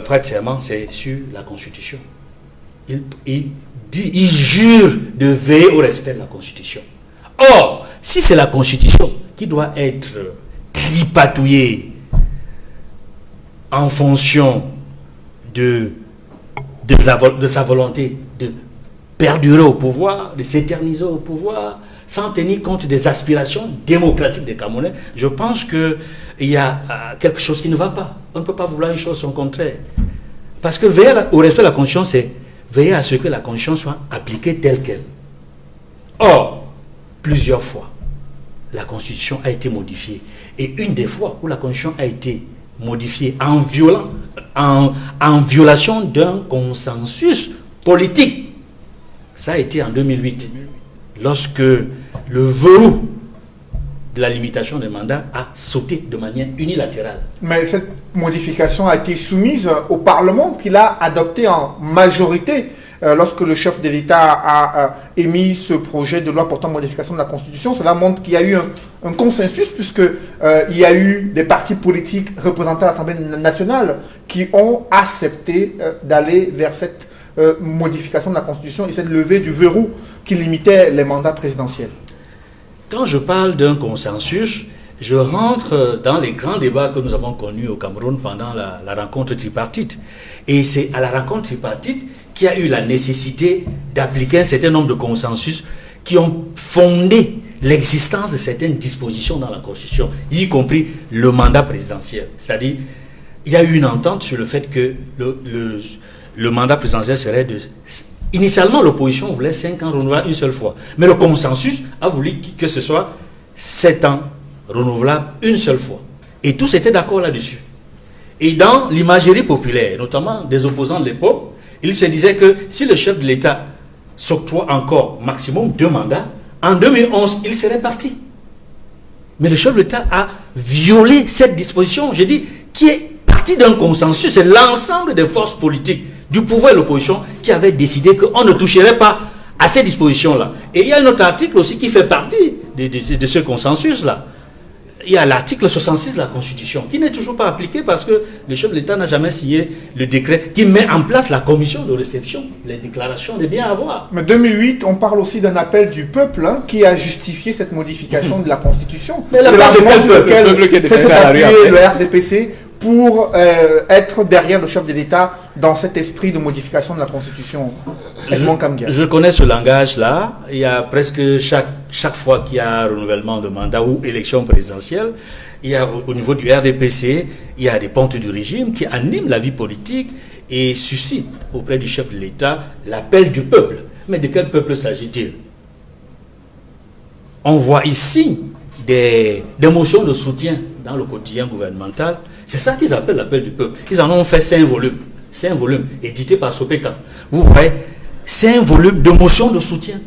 prête serment, c'est sur la Constitution. il jure de veiller au respect de la Constitution. Or, si c'est la Constitution qui doit être tripatouillée en fonction de sa volonté de perdurer au pouvoir, de s'éterniser au pouvoir, sans tenir compte des aspirations démocratiques des Camerounais, je pense qu'il y a quelque chose qui ne va pas. On ne peut pas vouloir une chose son contraire. Parce que veiller au respect de la Constitution, c'est veiller à ce que la Constitution soit appliquée telle qu'elle. Or, plusieurs fois, la Constitution a été modifiée. Et une des fois où la Constitution a été modifiée en violation d'un consensus politique, ça a été en 2008, lorsque le verrou de la limitation des mandats a sauté de manière unilatérale. Mais cette modification a été soumise au Parlement qui l'a adoptée en majorité lorsque le chef de l'État a émis ce projet de loi portant modification de la Constitution. Cela montre qu'il y a eu un consensus puisque il y a eu des partis politiques représentés à l'Assemblée nationale qui ont accepté d'aller vers cette modification de la Constitution et cette levée du verrou qui limitait les mandats présidentiels. Quand je parle d'un consensus, je rentre dans les grands débats que nous avons connus au Cameroun pendant la rencontre tripartite. Et c'est à la rencontre tripartite qu'il y a eu la nécessité d'appliquer un certain nombre de consensus qui ont fondé l'existence de certaines dispositions dans la Constitution, y compris le mandat présidentiel. C'est-à-dire, il y a eu une entente sur le fait que le mandat présidentiel serait de... Initialement, l'opposition voulait 5 ans renouvelables une seule fois. Mais le consensus a voulu que ce soit 7 ans renouvelables une seule fois. Et tous étaient d'accord là-dessus. Et dans l'imagerie populaire, notamment des opposants de l'époque, il se disait que si le chef de l'État s'octroie encore maximum 2 mandats, en 2011, il serait parti. Mais le chef de l'État a violé cette disposition, je dis, qui est partie d'un consensus. C'est l'ensemble des forces politiques du pouvoir et de l'opposition qui avait décidé qu'on ne toucherait pas à ces dispositions-là. Et il y a un autre article aussi qui fait partie de ce consensus-là. Il y a l'article 66 de la Constitution qui n'est toujours pas appliqué parce que le chef de l'État n'a jamais signé le décret qui met en place la commission de réception, les déclarations des biens à avoir. Mais 2008, on parle aussi d'un appel du peuple qui a justifié cette modification de la Constitution. Mais l'appel du peuple, c'est le RDPC pour être derrière le chef de l'État dans cet esprit de modification de la Constitution. Je connais ce langage-là. Il y a presque chaque fois qu'il y a un renouvellement de mandat ou élection présidentielle, il y a au niveau du RDPC, il y a des pontes du régime qui animent la vie politique et suscitent auprès du chef de l'État l'appel du peuple. Mais de quel peuple s'agit-il? On voit ici des motions de soutien dans le quotidien gouvernemental. C'est ça qu'ils appellent l'appel du peuple. Ils en ont fait 5 volumes. 5 volumes, édités par Sopeka. Vous voyez, 5 volumes de motions de soutien,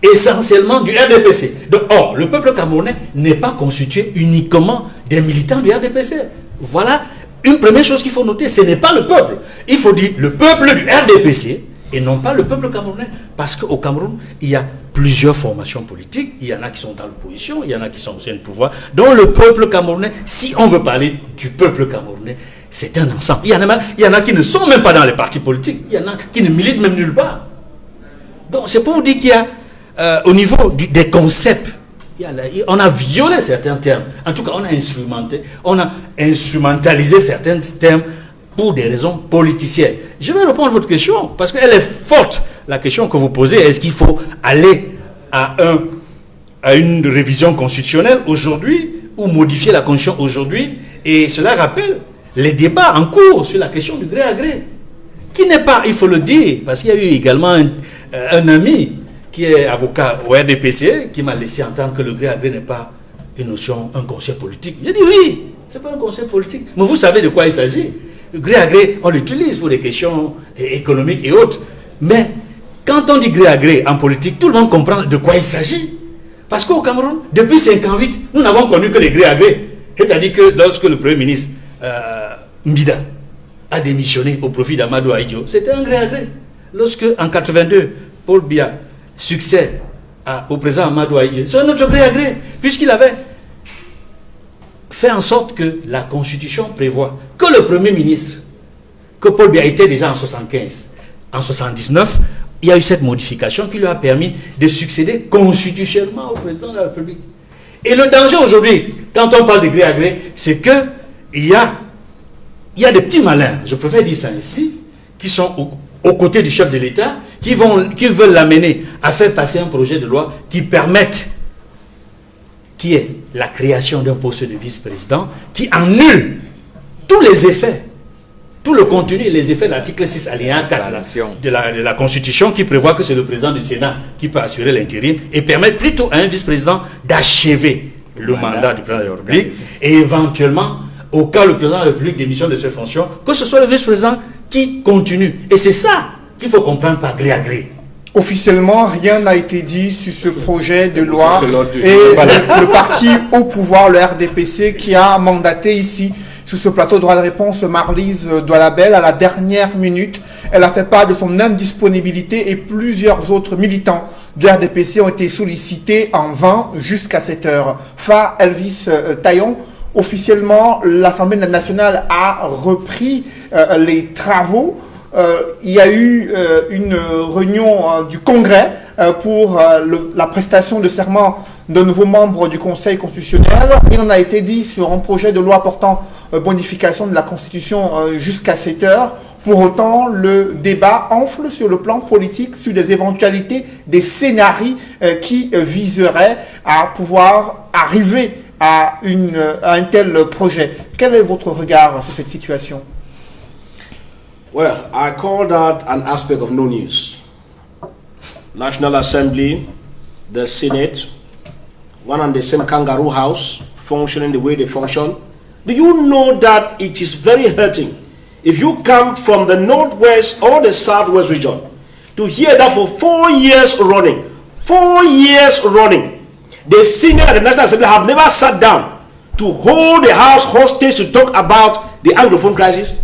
essentiellement du RDPC. Or, le peuple camerounais n'est pas constitué uniquement des militants du RDPC. Voilà une première chose qu'il faut noter, ce n'est pas le peuple. Il faut dire le peuple du RDPC et non pas le peuple camerounais. Parce qu'au Cameroun, il y a plusieurs formations politiques. Il y en a qui sont dans l'opposition, il y en a qui sont au sein du pouvoir. Donc le peuple camerounais, si on veut parler du peuple camerounais, c'est un ensemble. Il y en a qui ne sont même pas dans les partis politiques. Il y en a qui ne militent même nulle part. Donc c'est pour vous dire qu'il y a, au niveau des concepts, on a violé certains termes. En tout cas, on a instrumentalisé certains termes pour des raisons politiciennes. Je vais répondre à votre question, parce qu'elle est forte. La question que vous posez, est-ce qu'il faut aller à une révision constitutionnelle aujourd'hui, ou modifier la Constitution aujourd'hui? Et cela rappelle les débats en cours sur la question du gré à gré, qui n'est pas, il faut le dire, parce qu'il y a eu également un ami qui est avocat au RDPC qui m'a laissé entendre que le gré à gré n'est pas une notion, un conseil politique. J'ai dit oui, c'est pas un conseil politique. Mais vous savez de quoi il s'agit. Le gré à gré, on l'utilise pour des questions économiques et autres. Mais quand on dit gré à gré en politique, tout le monde comprend de quoi il s'agit. Parce qu'au Cameroun, depuis 1958, nous n'avons connu que les gré à gré. C'est-à-dire que lorsque le Premier ministre Mbida a démissionné au profit d'Amadou Ahidjo, c'était un gré à gré. Lorsque, en 1982, Paul Biya succède au président Amadou Ahidjo, c'est un autre gré à gré, puisqu'il avait fait en sorte que la Constitution prévoit que le Premier ministre, que Paul Biya était déjà en 1975, en 79, il y a eu cette modification qui lui a permis de succéder constitutionnellement au président de la République. Et le danger aujourd'hui, quand on parle de gré à gré, c'est que il y a des petits malins, je préfère dire ça ici, qui sont aux côtés du chef de l'État, qui veulent l'amener à faire passer un projet de loi qui permette qui est la création d'un poste de vice-président, qui annule tous les effets, tout le contenu et les effets de l'article 6 alinéa 4 de la Constitution, qui prévoit que c'est le président du Sénat qui peut assurer l'intérim et permettre plutôt à un vice-président d'achever le mandat du président de la République et éventuellement, au cas où le président de la République démissionne de ses fonctions, que ce soit le vice-président qui continue. Et c'est ça qu'il faut comprendre par gré à gré. Officiellement, rien n'a été dit sur ce projet de loi et le parti au pouvoir, le RDPC, qui a mandaté ici, sur ce plateau de droit de réponse, Marlise Doualabel, à la dernière minute. Elle a fait part de son indisponibilité et plusieurs autres militants du RDPC ont été sollicités en vain jusqu'à cette heure. Elvis Taillon, officiellement, l'Assemblée nationale a repris les travaux. Il y a eu une réunion du Congrès pour la prestation de serment de nouveaux membres du Conseil constitutionnel. Il en a été dit sur un projet de loi portant bonification de la Constitution jusqu'à 7 heures. Pour autant, le débat enfle sur le plan politique sur des éventualités, des scénarios qui viseraient à pouvoir arriver à un tel projet. Quel est votre regard sur cette situation? Well, I call that an aspect of no news. National Assembly, the Senate, one and the same kangaroo house, functioning the way they function. Do you know that it is very hurting if you come from the northwest or the southwest region to hear that for 4 years running, the Senate and the National Assembly have never sat down to hold the House hostage to talk about the Anglophone crisis?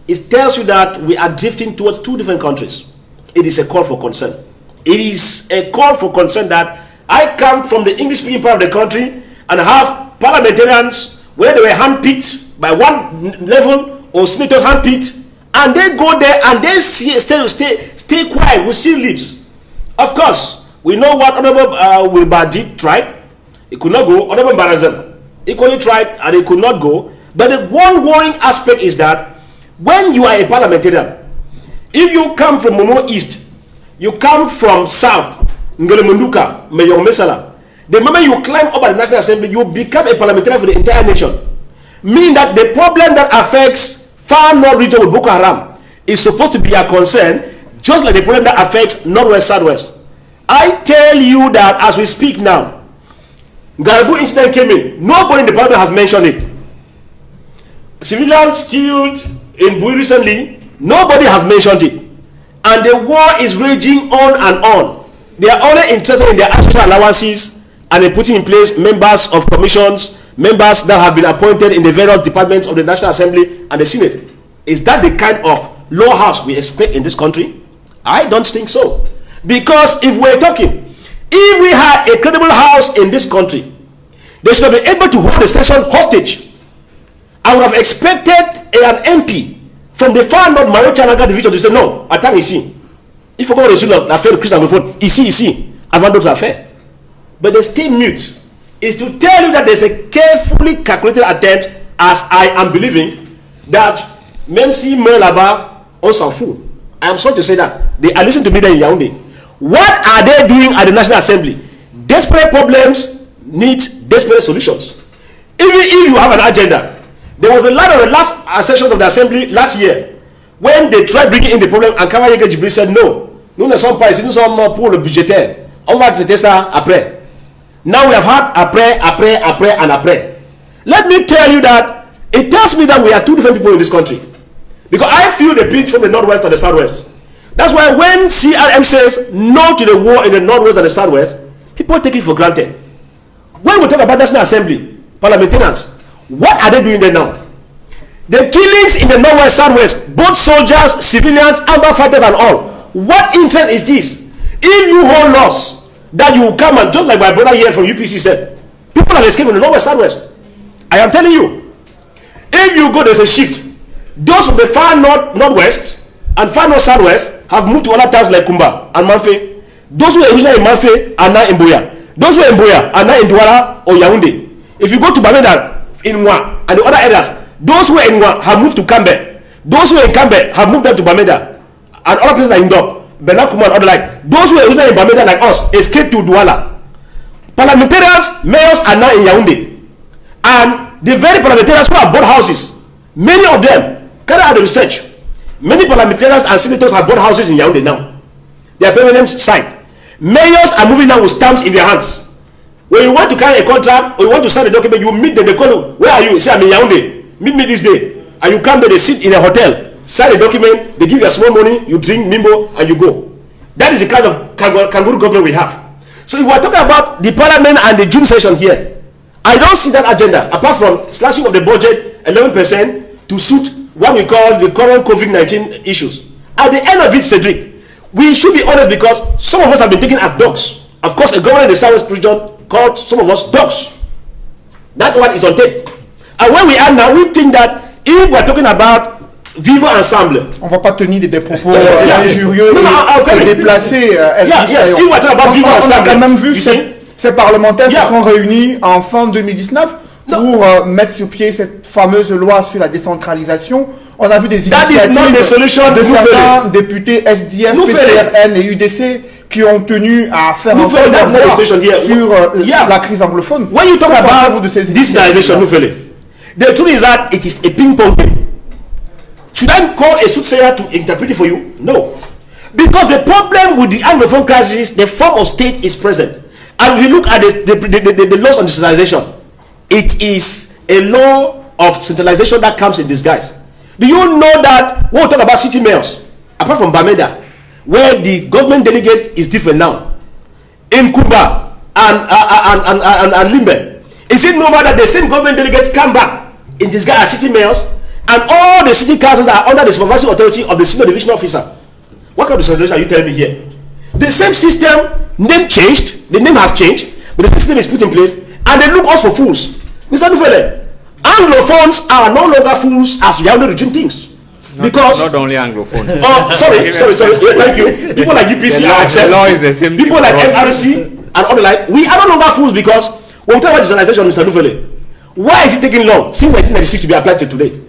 It tells you that we are drifting towards two different countries. It is a call for concern. It is a call for concern that I come from the English-speaking part of the country and have parliamentarians where they were handpicked by one level or senators handpicked, and they go there and they stay quiet with sealed lips. Of course, we know what Honorable Wilbadi tried. He could not go. Honorable Barazem equally tried and he could not go. But the one worrying aspect is that when you are a parliamentarian, if you come from Momo East, you come from South, Ngelemunduka, Mayong Mesala, the moment you climb up at the National Assembly, you become a parliamentarian for the entire nation. Meaning that the problem that affects far north region with Boko Haram is supposed to be a concern, just like the problem that affects northwest, southwest. I tell you that as we speak now, Garabu incident came in. Nobody in the parliament has mentioned it. Civilians killed in Bui recently, nobody has mentioned it. And the war is raging on and on. They are only interested in their extra allowances and in putting in place members of commissions, members that have been appointed in the various departments of the National Assembly and the Senate. Is that the kind of law house we expect in this country? I don't think so. Because if we're talking, if we had a credible house in this country, they should have been able to hold the session hostage. I would have expected an MP from the far north Marochanaga division to say, no, attends ici. Il faut qu'on résume l'affaire de Christ anglophone. Ici, avant d'autres affaires. But they stay mute. Is to tell you that there's a carefully calculated attempt, as I am believing, that même si meurt là-bas, on s'en fout. I am sorry to say that. They are listening to me there in Yaoundé. What are they doing at the National Assembly? Desperate problems need desperate solutions. Even if you have an agenda, there was a lot of the last sessions of the Assembly last year when they tried bringing in the problem and Kamanyege Djibril said no. Nous ne sommes pas ici, nous sommes pour le budgétaire. On va traiter ça après. Now we have had après. Let me tell you that it tells me that we are two different people in this country. Because I feel the pinch from the northwest and the southwest. That's why when CRM says no to the war in the northwest and the southwest, people take it for granted. When we talk about National Assembly, parliamentarians, what are they doing there now? The killings in the northwest, southwest, both soldiers, civilians, armed fighters and all. What interest is this? If you hold laws that you will come and, just like my brother here from UPC said, people have escaped from the northwest, southwest. I am telling you, if you go, there's a shift. Those from the far north, northwest and far north, southwest have moved to other towns like Kumba and Manfe. Those who were originally in Manfe are now in Boya. Those who are in Boya are now in Douala or Yaoundé. If you go to Bamenda, in Nwa, and the other areas, those who are in Nwa have moved to Kambe. Those who are in Kambe have moved up to Bamenda. And other places like Indop, Benakuma and other like. Those who are originally in Bamenda like us escaped to Douala. Parliamentarians, mayors are now in Yaoundé. And the very parliamentarians who have bought houses, many of them, carry out the research. Many parliamentarians and senators have bought houses in Yaoundé now. They are permanent site. Mayors are moving now with stamps in their hands. When you want to carry a contract or you want to sign a document, you meet them, they call you, where are you? You say, I'm in Yaoundé. Meet me this day. And you come there, they sit in a hotel, sign a document, they give you a small money, you drink Mimbo, and you go. That is the kind of kangaroo government we have. So if we are talking about the parliament and the June session here, I don't see that agenda, apart from slashing of the budget 11% to suit what we call the current COVID-19 issues. At the end of it, Cedric, we should be honest because some of us have been taken as dogs. Of course, a governor in the Southwest region called some of us dogs. That one is on tape. And where we are now, we think that if we are talking about vivre ensemble, on va pas tenir des propos injurieux et déplacés. If we are talking about vivre ensemble, on a quand même vu ces parlementaires se sont réunis en fin 2019 pour mettre sur pied cette fameuse loi sur la décentralisation. On a vu des initiatives de certains députés SDF, PCRN et UDC qui ont tenu à faire un peu sur la crise anglophone. When you talk about digitalization, the truth is that it is a ping-pong game. Should I call a soothsayer to interpret it for you? No. Because the problem with the Anglophone crisis, the form of state is present. And if you look at the laws on decentralization, it is a law of centralization that comes in disguise. Do you know that when we talk about city mayors, apart from Bamenda, where the government delegate is different now, in Kumba and Limbe, is it normal that the same government delegates come back in disguise as city mayors, and all the city councils are under the supervisory authority of the senior division officer? What kind of decentralization are you telling me here? The same system, name changed, the name has changed, but the system is put in place, and they look us for fools. Mr. Nufele, Anglophones are no longer fools as Yaoundé regime thinks. Because not only Anglophones. Oh, sorry. Yeah, thank you. People like UPC are accepted. The law is the same. People like FRC and other like, we are no longer fools because when we talk about decentralization, Mr. Nufele, why is it taking long since 1996 to be applied to today?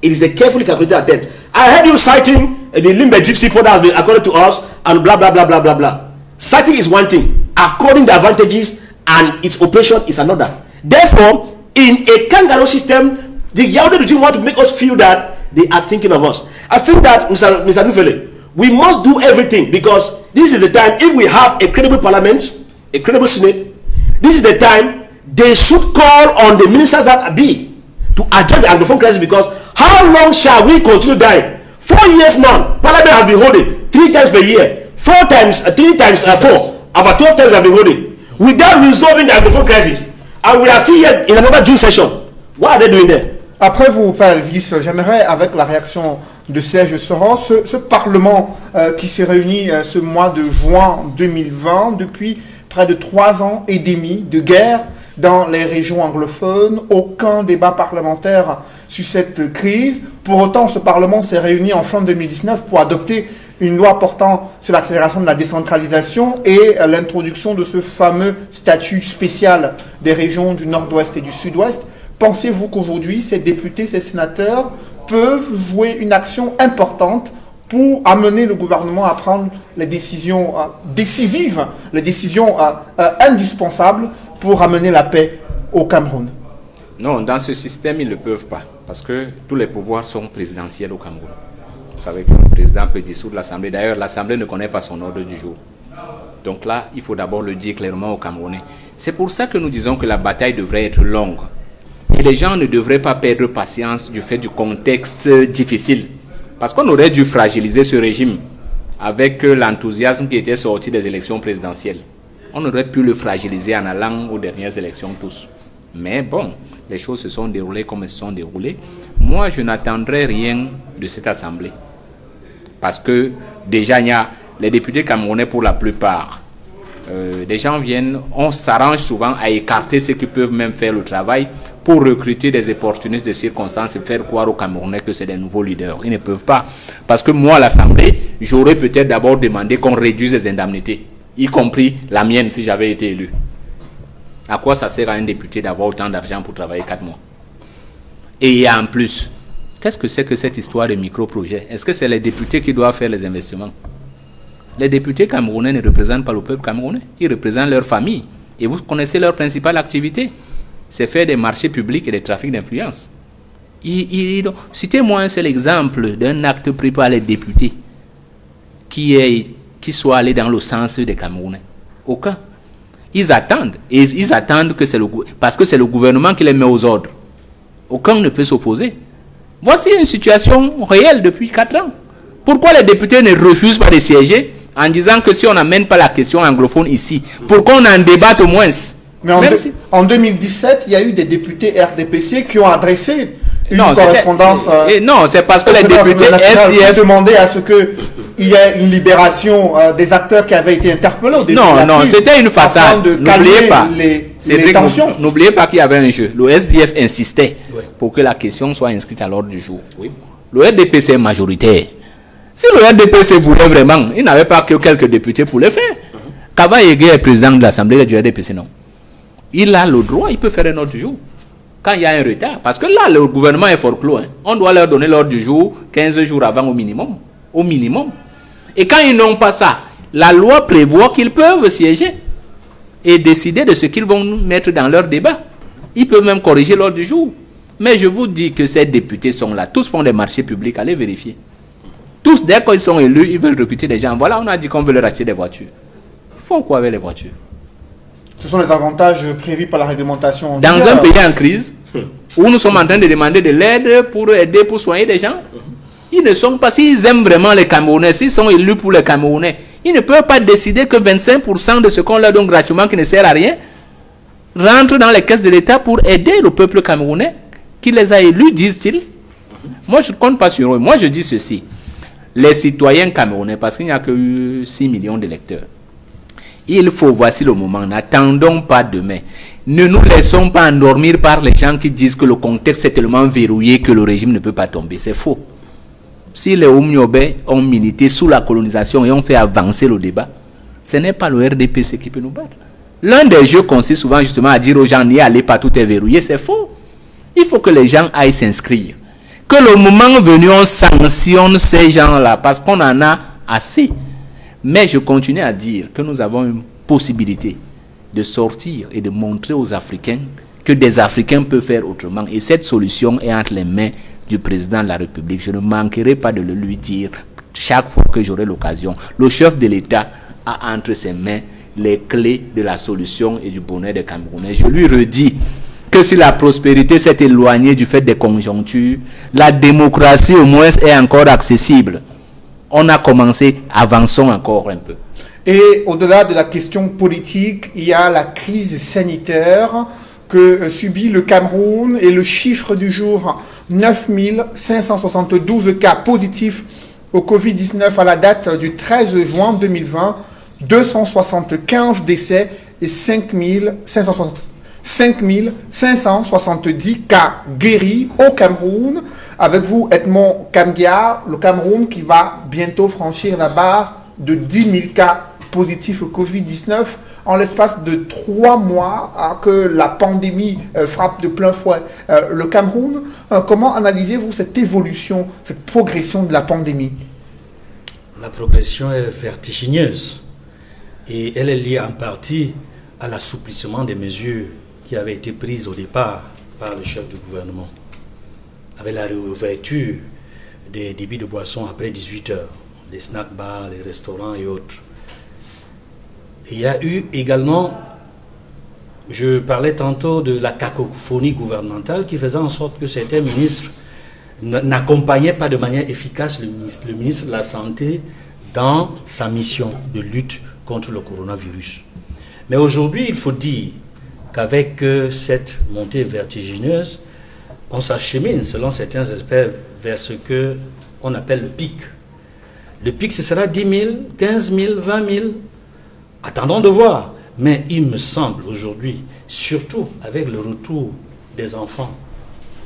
It is a carefully calculated attempt. I heard you citing the Limbe Gypsy port that has been accorded to us and blah blah blah blah blah blah. Citing is one thing, according the advantages and its operation is another. Therefore, in a kangaroo system, the Yaoundé regime want to make us feel that they are thinking of us. I think that, Mr. Nufele, we must do everything because this is the time, if we have a credible parliament, a credible senate, this is the time they should call on the ministers that be to address the Anglophone crisis because how long shall we continue dying? 4 years now, parliament has been holding 3 times per year, 3 times 4, about 12 times we have been holding, without resolving the Anglophone crisis. And we are still here in another June session. What are they doing there? Après vous, Elvis, j'aimerais, avec la réaction de Serge Soros, ce Parlement qui s'est réuni ce mois de juin 2020, depuis près de 3 ans et demi de guerre dans les régions anglophones, aucun débat parlementaire sur cette crise. Pour autant, ce Parlement s'est réuni en fin 2019 pour adopter une loi portant sur l'accélération de la décentralisation et l'introduction de ce fameux statut spécial des régions du Nord-Ouest et du Sud-Ouest. Pensez-vous qu'aujourd'hui, ces députés, ces sénateurs peuvent jouer une action importante pour amener le gouvernement à prendre les décisions décisives, les décisions indispensables pour amener la paix au Cameroun? Non, dans ce système, ils ne peuvent pas, parce que tous les pouvoirs sont présidentiels au Cameroun. Vous savez que le président peut dissoudre l'Assemblée. D'ailleurs, l'Assemblée ne connaît pas son ordre du jour. Donc là, il faut d'abord le dire clairement aux Camerounais. C'est pour ça que nous disons que la bataille devrait être longue. Et les gens ne devraient pas perdre patience du fait du contexte difficile. Parce qu'on aurait dû fragiliser ce régime avec l'enthousiasme qui était sorti des élections présidentielles. On aurait pu le fragiliser en allant aux dernières élections tous. Mais bon, les choses se sont déroulées comme elles se sont déroulées. Moi, je n'attendrai rien de cette assemblée. Parce que déjà, il y a les députés camerounais pour la plupart. Les gens viennent, on s'arrange souvent à écarter ceux qui peuvent même faire le travail pour recruter des opportunistes de circonstances et faire croire aux Camerounais que c'est des nouveaux leaders. Ils ne peuvent pas. Parce que moi, à l'Assemblée, j'aurais peut-être d'abord demandé qu'on réduise les indemnités, y compris la mienne si j'avais été élu. À quoi ça sert à un député d'avoir autant d'argent pour travailler 4 mois? Et en plus, qu'est-ce que c'est que cette histoire de micro-projet? Est-ce que c'est les députés qui doivent faire les investissements? Les députés camerounais ne représentent pas le peuple camerounais. Ils représentent leur famille. Et vous connaissez leur principale activité. C'est faire des marchés publics et des trafics d'influence. Citez-moi un seul exemple d'un acte pris par les députés qui soit allé dans le sens des Camerounais. Aucun. Ils attendent. Et ils attendent que parce que c'est le gouvernement qui les met aux ordres. Aucun ne peut s'opposer. Voici une situation réelle depuis 4 ans. Pourquoi les députés ne refusent pas de siéger en disant que si on n'amène pas la question anglophone ici, pourquoi on en débatte au moins? Mais en 2017, il y a eu des députés RDPC qui ont adressé une non, correspondance. Non, c'est parce que les députés SDF demandaient à ce qu'il y ait une libération des acteurs qui avaient été interpellés au début. Non, c'était une façade. N'oubliez pas. Les tensions. N'oubliez pas qu'il y avait un jeu. Le SDF insistait pour que la question soit inscrite à l'ordre du jour. Oui. Le RDPC est majoritaire. Si le RDPC voulait vraiment, il n'avait pas que quelques députés pour le faire. Kaba Yege est président de l'Assemblée du RDPC, non. Il a le droit, il peut faire un ordre du jour. Quand il y a un retard. Parce que là, le gouvernement est fort clos. On doit leur donner l'ordre du jour 15 jours avant au minimum. Au minimum. Et quand ils n'ont pas ça, la loi prévoit qu'ils peuvent siéger et décider de ce qu'ils vont mettre dans leur débat. Ils peuvent même corriger l'ordre du jour. Mais je vous dis que ces députés sont là. Tous font des marchés publics. Allez vérifier. Tous, dès qu'ils sont élus, ils veulent recruter des gens. Voilà, on a dit qu'on veut leur acheter des voitures. Ils font quoi avec les voitures? Ce sont les avantages prévus par la réglementation. Dans un pays en crise, où nous sommes en train de demander de l'aide pour aider, pour soigner des gens, ils ne sont pas, s'ils aiment vraiment les Camerounais, s'ils sont élus pour les Camerounais, ils ne peuvent pas décider que 25% de ce qu'on leur donne gratuitement, qui ne sert à rien, rentre dans les caisses de l'État pour aider le peuple camerounais, qui les a élus, disent-ils. Moi, je ne compte pas sur eux. Moi, je dis ceci. Les citoyens camerounais, parce qu'il n'y a que 6 millions d'électeurs, il faut, voici le moment, n'attendons pas demain. Ne nous laissons pas endormir par les gens qui disent que le contexte est tellement verrouillé que le régime ne peut pas tomber. C'est faux. Si les Oumniobé ont milité sous la colonisation et ont fait avancer le débat, ce n'est pas le RDPC qui peut nous battre. L'un des jeux consiste souvent justement à dire aux gens, n'y allez pas, tout est verrouillé. C'est faux. Il faut que les gens aillent s'inscrire. Que le moment venu, on sanctionne ces gens-là parce qu'on en a assez. Mais je continue à dire que nous avons une possibilité de sortir et de montrer aux Africains que des Africains peuvent faire autrement. Et cette solution est entre les mains du président de la République. Je ne manquerai pas de le lui dire chaque fois que j'aurai l'occasion. Le chef de l'État a entre ses mains les clés de la solution et du bonheur des Camerounais. Je lui redis que si la prospérité s'est éloignée du fait des conjonctures, la démocratie au moins est encore accessible. On a commencé, avançons encore un peu. Et au-delà de la question politique, il y a la crise sanitaire que subit le Cameroun et le chiffre du jour, 9 572 cas positifs au Covid-19 à la date du 13 juin 2020, 275 décès et 5 570 cas guéris au Cameroun. Avec vous, Edmond Kamgia, le Cameroun qui va bientôt franchir la barre de 10 000 cas positifs au Covid-19 en l'espace de 3 mois que la pandémie frappe de plein fouet le Cameroun. Comment analysez-vous cette évolution, cette progression de la pandémie? La progression est vertigineuse et elle est liée en partie à l'assouplissement des mesures qui avaient été prises au départ par le chef du gouvernement, avec la réouverture des débits de boissons après 18 heures, les snack bars, les restaurants et autres. Il y a eu également, je parlais tantôt de la cacophonie gouvernementale qui faisait en sorte que certains ministres n'accompagnaient pas de manière efficace le ministre de la Santé dans sa mission de lutte contre le coronavirus. Mais aujourd'hui, il faut dire qu'avec cette montée vertigineuse, on s'achemine, selon certains experts, vers ce qu'on appelle le pic. Le pic, ce sera 10 000, 15 000, 20 000. Attendons de voir. Mais il me semble aujourd'hui, surtout avec le retour des enfants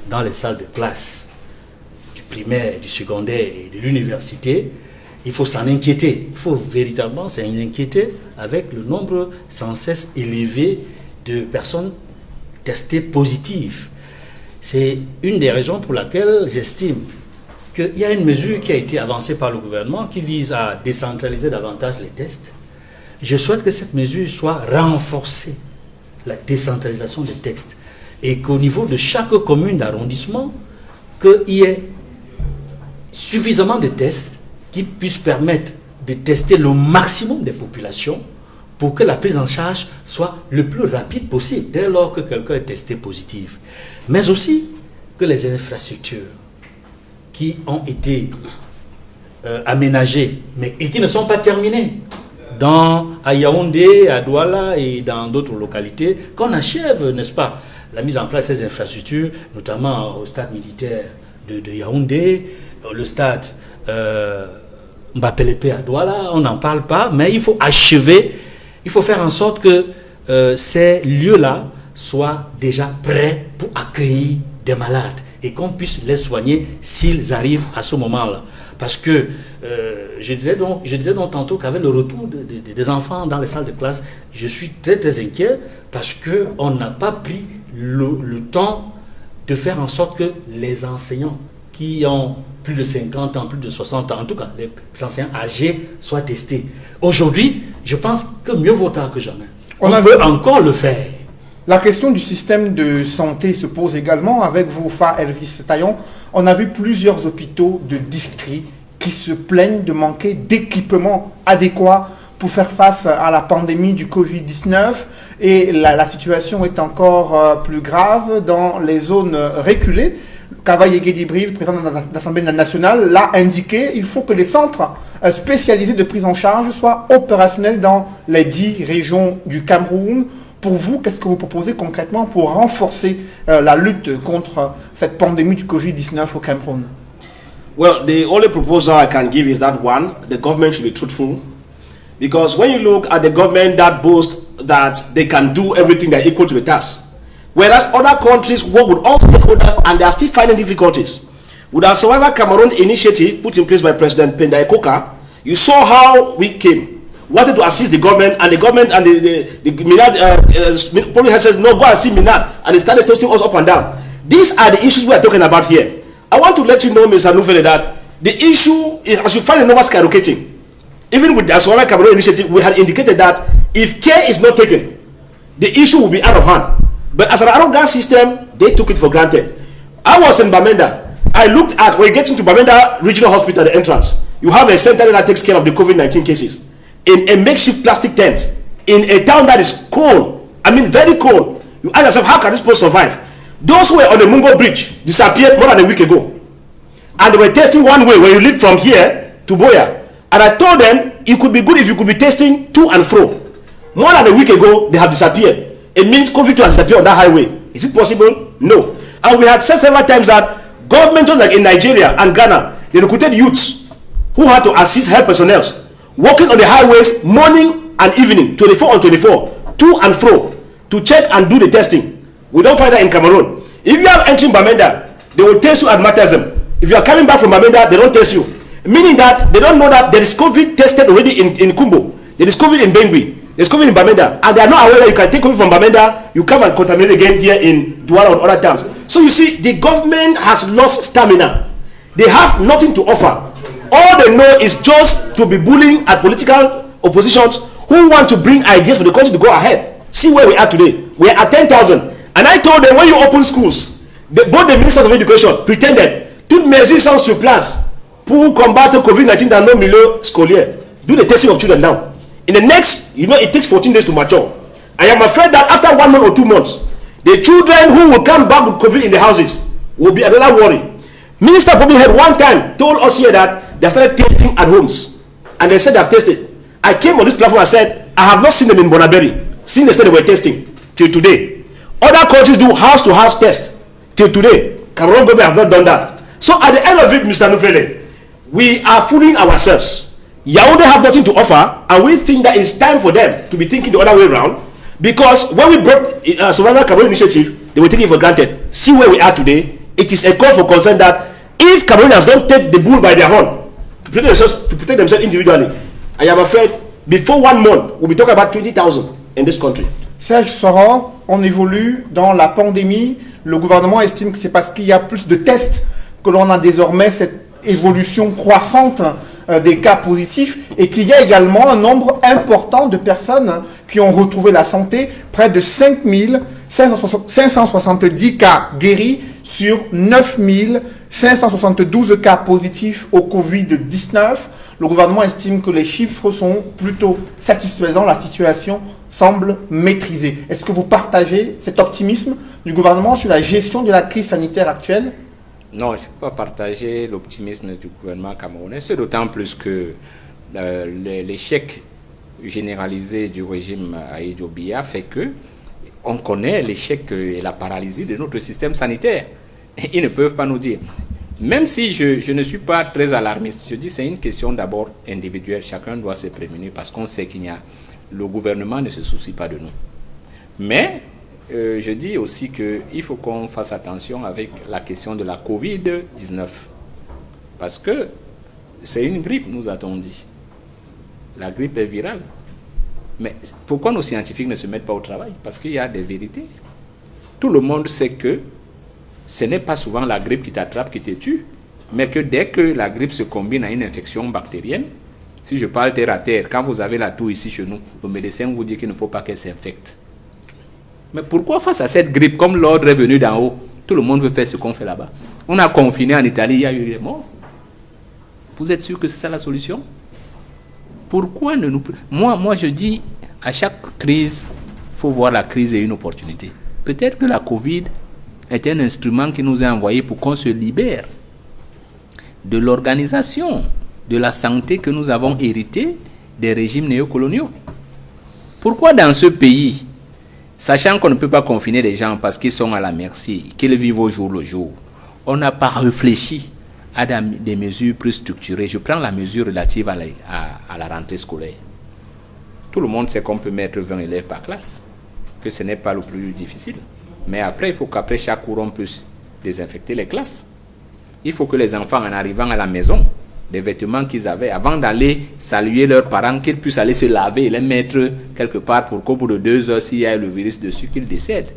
dans les salles de classe, du primaire, du secondaire et de l'université, il faut s'en inquiéter. Il faut véritablement s'en inquiéter avec le nombre sans cesse élevé de personnes testées positives. C'est une des raisons pour laquelle j'estime qu'il y a une mesure qui a été avancée par le gouvernement qui vise à décentraliser davantage les tests. Je souhaite que cette mesure soit renforcée, la décentralisation des tests, et qu'au niveau de chaque commune d'arrondissement, qu'il y ait suffisamment de tests qui puissent permettre de tester le maximum des populations pour que la prise en charge soit le plus rapide possible dès lors que quelqu'un est testé positif. Mais aussi que les infrastructures qui ont été aménagées et qui ne sont pas terminées à Yaoundé, à Douala et dans d'autres localités, qu'on achève, n'est-ce pas, la mise en place de ces infrastructures, notamment au stade militaire de Yaoundé, le stade Mbapelepe à Douala, on n'en parle pas, mais il faut achever, il faut faire en sorte que ces lieux-là soient déjà prêts pour accueillir des malades et qu'on puisse les soigner s'ils arrivent à ce moment-là. Parce que je disais donc tantôt qu'avec le retour des enfants dans les salles de classe, je suis très très inquiet parce qu'on n'a pas pris le temps de faire en sorte que les enseignants qui ont plus de 50 ans, plus de 60 ans, en tout cas les enseignants âgés soient testés. Aujourd'hui, je pense que mieux vaut tard que jamais. On veut encore le faire. La question du système de santé se pose également avec vous, Fa Elvis Taillon. On a vu plusieurs hôpitaux de district qui se plaignent de manquer d'équipements adéquats pour faire face à la pandémie du Covid-19 et la situation est encore plus grave dans les zones reculées. Kavaye Guédibril, le président de l'Assemblée nationale, l'a indiqué, il faut que les centres spécialisés de prise en charge soient opérationnels dans les 10 régions du Cameroun. Pour vous, qu'est-ce que vous proposez concrètement pour renforcer la lutte contre cette pandémie du Covid-19 au Cameroun? Well, the only proposal I can give is that one, the government should be truthful. Because when you look at the government that boasts that they can do everything, they're equal to the task. Whereas other countries work with all stakeholders and they are still finding difficulties. With our Survivor Cameroon initiative put in place by President Penda Ekoka, you saw how we came. Wanted to assist the government, and the government and the Minad probably says, no, go and see Minad, and they started toasting us up and down. These are the issues we are talking about here. I want to let you know, Mr. Nufele, that the issue is, as you find the numbers skyrocketing, even with the Survivor Cameroon initiative, we had indicated that if care is not taken, the issue will be out of hand. But as an arrogant system, they took it for granted. I was in Bamenda. I looked at, when you get into Bamenda Regional Hospital at the entrance, you have a center that takes care of the COVID-19 cases in a makeshift plastic tent in a town that is cold. I mean, very cold. You ask yourself, how can this place survive? Those who were on the Mungo Bridge disappeared more than a week ago. And they were testing one way when you live from here to Boya. And I told them, it could be good if you could be testing to and fro. More than a week ago, they have disappeared. It means COVID has disappeared on that highway. Is it possible? No. And we had said several times that governments like in Nigeria and Ghana, they recruited youths who had to assist health personnel working on the highways morning and evening, 24 on 24, to and fro, to check and do the testing. We don't find that in Cameroon. If you are entering Bamenda, they will test you at Matasem. If you are coming back from Bamenda, they don't test you. Meaning that they don't know that there is COVID tested already in Kumbo. There is COVID in Bengui. There's COVID in Bamenda, and they are not aware that you can take COVID from Bamenda, you come and contaminate again here in Douala or other towns. So you see, the government has lost stamina. They have nothing to offer. All they know is just to be bullying at political oppositions who want to bring ideas for the country to go ahead. See where we are today. We are at 10,000. And I told them, when you open schools, both the ministers of education pretended, toutes mes sont sur place pour combattre COVID-19 dans nos milieux scolaires. Do the testing of children now. In the next, it takes 14 days to mature. I am afraid that after 1 month or 2 months, the children who will come back with COVID in the houses will be another worry. Minister probably had one time told us here that they started testing at homes. And they said they have tested. I came on this platform and said, I have not seen them in Bonaberi since they said they were testing till today. Other countries do house-to-house test till today. Cameroon government has not done that. So at the end of it, Mr. Nufele, we are fooling ourselves. Yaoundé has nothing to offer, and we think that it's time for them to be thinking the other way around. Because when we brought Survivor Cameroon initiative, they were taking it for granted. See where we are today. It is a call for concern that if Cameroonians don't take the bull by their horn, to protect themselves individually. I am afraid before 1 month, we'll be talking about 20,000 in this country. Serge Soron, on évolue dans la pandémie. Le gouvernement estime que c'est parce qu'il y a plus de tests que l'on a désormais cette évolution croissante des cas positifs et qu'il y a également un nombre important de personnes qui ont retrouvé la santé, près de 570 cas guéris sur 9572 cas positifs au Covid-19. Le gouvernement estime que les chiffres sont plutôt satisfaisants, la situation semble maîtrisée. Est-ce que vous partagez cet optimisme du gouvernement sur la gestion de la crise sanitaire actuelle? Non, je ne peux pas partager l'optimisme du gouvernement camerounais, c'est d'autant plus que l'échec généralisé du régime Ahidjo Biya fait que on connaît l'échec et la paralysie de notre système sanitaire. Ils ne peuvent pas nous dire. Même si je ne suis pas très alarmiste, je dis c'est une question d'abord individuelle. Chacun doit se prémunir parce qu'on sait le gouvernement ne se soucie pas de nous. Mais je dis aussi qu'il faut qu'on fasse attention avec la question de la Covid-19. Parce que c'est une grippe, nous a-t-on dit. La grippe est virale. Mais pourquoi nos scientifiques ne se mettent pas au travail? Parce qu'il y a des vérités. Tout le monde sait que ce n'est pas souvent la grippe qui t'attrape, qui te tue, mais que dès que la grippe se combine à une infection bactérienne, si je parle terre à terre, quand vous avez la toux ici chez nous, le médecin vous dit qu'il ne faut pas qu'elle s'infecte. Mais pourquoi face à cette grippe, comme l'ordre est venu d'en haut, tout le monde veut faire ce qu'on fait là-bas? On a confiné en Italie, il y a eu des morts. Vous êtes sûr que c'est ça la solution? Pourquoi ne nous... Moi, je dis, à chaque crise, il faut voir la crise et une opportunité. Peut-être que la Covid est un instrument qui nous est envoyé pour qu'on se libère de l'organisation de la santé que nous avons héritée des régimes néocoloniaux. Pourquoi dans ce pays, sachant qu'on ne peut pas confiner les gens parce qu'ils sont à la merci, qu'ils vivent au jour le jour, on n'a pas réfléchi à des mesures plus structurées? Je prends la mesure relative à la rentrée scolaire. Tout le monde sait qu'on peut mettre 20 élèves par classe, que ce n'est pas le plus difficile. Mais après, il faut qu'après chaque cours, on puisse désinfecter les classes. Il faut que les enfants, en arrivant à la maison, les vêtements qu'ils avaient, avant d'aller saluer leurs parents, qu'ils puissent aller se laver et les mettre quelque part pour qu'au bout de 2 heures, s'il y a le virus dessus, qu'ils décèdent.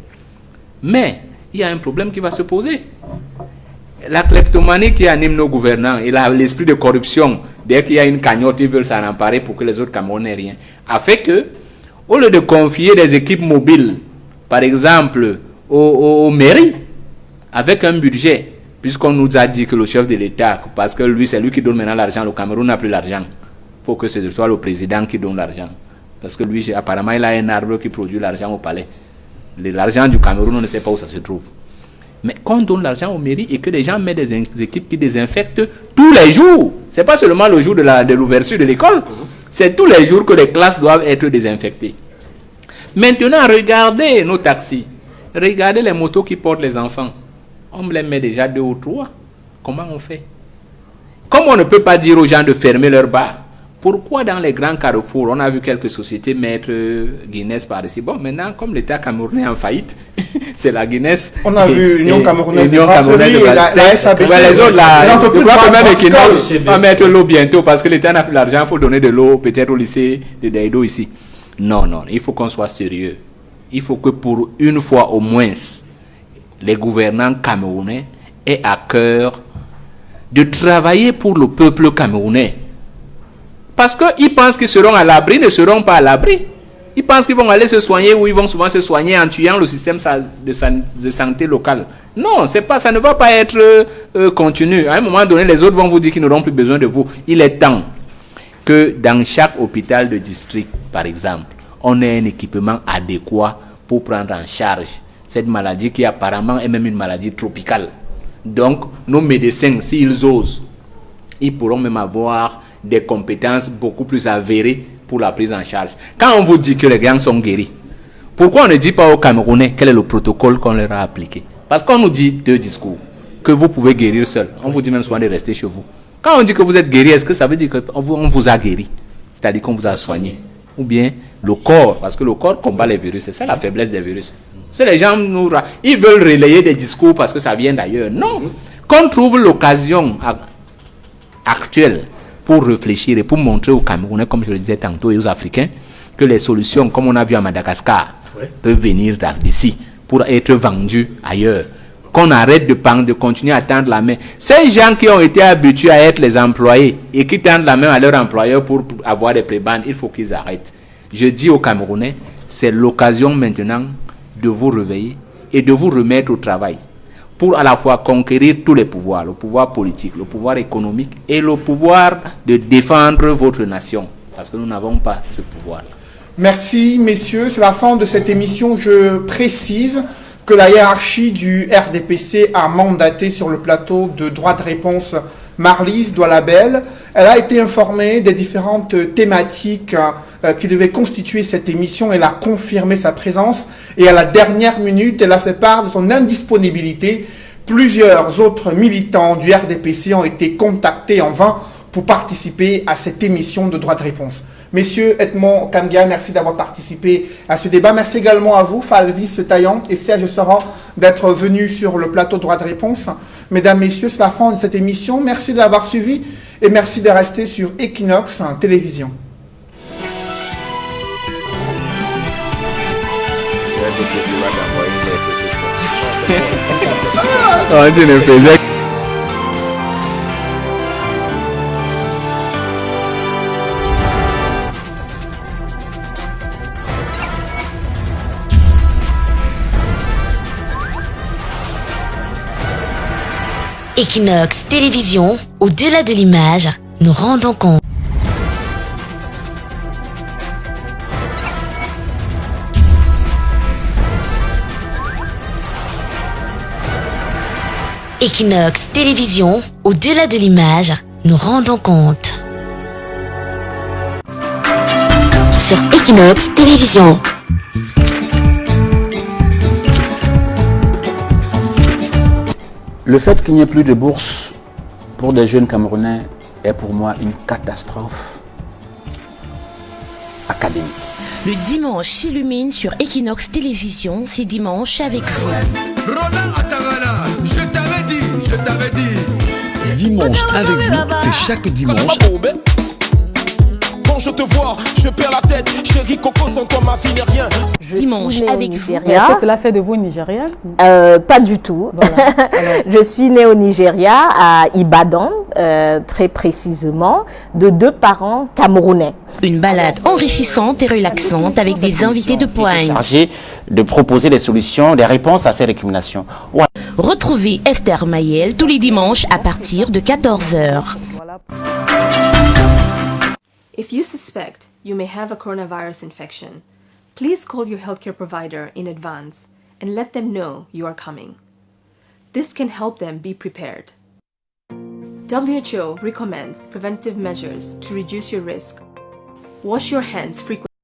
Mais il y a un problème qui va se poser. La kleptomanie qui anime nos gouvernants et l'esprit de corruption, dès qu'il y a une cagnotte, ils veulent s'en emparer pour que les autres Camerounais n'aient rien, a fait que, au lieu de confier des équipes mobiles, par exemple, aux mairies, avec un budget, puisqu'on nous a dit que le chef de l'État, parce que lui, c'est lui qui donne maintenant l'argent, le Cameroun n'a plus l'argent, pour que ce soit le président qui donne l'argent. Parce que lui, apparemment, il a un arbre qui produit l'argent au palais. L'argent du Cameroun, on ne sait pas où ça se trouve. Mais quand on donne l'argent aux mairies et que les gens mettent des équipes qui désinfectent tous les jours, ce n'est pas seulement le jour de l'ouverture de l'école, c'est tous les jours que les classes doivent être désinfectées. Maintenant, regardez nos taxis. Regardez les motos qui portent les enfants. On les met déjà 2 ou 3. Comment on fait? Comme on ne peut pas dire aux gens de fermer leurs bars, pourquoi dans les grands carrefours, on a vu quelques sociétés mettre Guinness par ici? Bon, maintenant, comme l'État camerounais est en faillite, c'est la Guinness. On a vu Union Camerounaise de Brasserie et la SABC. Les autres, je crois que même Equinox CB. va mettre l'eau bientôt parce que l'État n'a plus l'argent, il faut donner de l'eau peut-être au lycée de Daïdo ici. Non, il faut qu'on soit sérieux. Il faut que pour une fois au moins, les gouvernants camerounais aient à cœur de travailler pour le peuple camerounais. Parce qu'ils pensent qu'ils seront à l'abri, ils ne seront pas à l'abri. Ils pensent qu'ils vont aller se soigner ou ils vont souvent se soigner en tuant le système de santé local. Non, ça ne va pas être continu. À un moment donné, les autres vont vous dire qu'ils n'auront plus besoin de vous. Il est temps que dans chaque hôpital de district, par exemple, on ait un équipement adéquat pour prendre en charge cette maladie qui apparemment est même une maladie tropicale. Donc, nos médecins, s'ils osent, ils pourront même avoir des compétences beaucoup plus avérées pour la prise en charge. Quand on vous dit que les gens sont guéris, pourquoi on ne dit pas aux Camerounais quel est le protocole qu'on leur a appliqué? Parce qu'on nous dit 2 discours, que vous pouvez guérir seul. On vous dit même souvent de rester chez vous. Quand on dit que vous êtes guéri, est-ce que ça veut dire qu'on vous a guéri? C'est-à-dire qu'on vous a soigné? Ou bien le corps, parce que le corps combat les virus, c'est ça la faiblesse des virus. C'est les gens, ils veulent relayer des discours parce que ça vient d'ailleurs. Non, qu'on trouve l'occasion actuelle pour réfléchir et pour montrer aux Camerounais, comme je le disais tantôt, et aux Africains, que les solutions, comme on a vu à Madagascar, peuvent venir d'ici pour être vendues ailleurs. Qu'on arrête de continuer à tendre la main. Ces gens qui ont été habitués à être les employés et qui tendent la main à leur employeur pour avoir des prébendes, il faut qu'ils arrêtent. Je dis aux Camerounais, c'est l'occasion maintenant de vous réveiller et de vous remettre au travail pour à la fois conquérir tous les pouvoirs, le pouvoir politique, le pouvoir économique et le pouvoir de défendre votre nation, parce que nous n'avons pas ce pouvoir. Merci, messieurs. C'est la fin de cette émission. Je précise que la hiérarchie du RDPC a mandaté sur le plateau de droit de réponse Marlise Doualabel. Elle a été informée des différentes thématiques qui devaient constituer cette émission. Elle a confirmé sa présence et à la dernière minute, elle a fait part de son indisponibilité. Plusieurs autres militants du RDPC ont été contactés en vain pour participer à cette émission de droit de réponse. Messieurs Edmond Kambia, merci d'avoir participé à ce débat. Merci également à vous, Falvis Taillant et Serge Soran, d'être venus sur le plateau de droit de réponse. Mesdames, messieurs, c'est la fin de cette émission. Merci de l'avoir suivi et merci de rester sur Equinox Télévision. Equinox Télévision, au-delà de l'image, nous rendons compte. Equinox Télévision, au-delà de l'image, nous rendons compte. Sur Equinox Télévision. Le fait qu'il n'y ait plus de bourse pour des jeunes Camerounais est pour moi une catastrophe académique. Le dimanche s'illumine sur Equinox Télévision, c'est dimanche avec vous. Roland Atangana, je t'avais dit. Dimanche avec vous, c'est chaque dimanche. Quand je te vois, je perds la tête. Chérie Coco, sans toi ma vie n'est rien. Dimanche avec vous. Est-ce que cela fait de vous Nigériane? Pas du tout. Voilà. Je suis née au Nigeria, à Ibadan, très précisément, de 2 parents camerounais. Une balade enrichissante et relaxante avec des invités de poigne. Chargé de proposer des solutions, des réponses à ces récriminations. Ouais. Retrouvez Esther Mayel tous les dimanches à partir de 14h. If you suspect you may have a coronavirus infection, please call your healthcare provider in advance and let them know you are coming. This can help them be prepared. WHO recommends preventive measures to reduce your risk. Wash your hands frequently.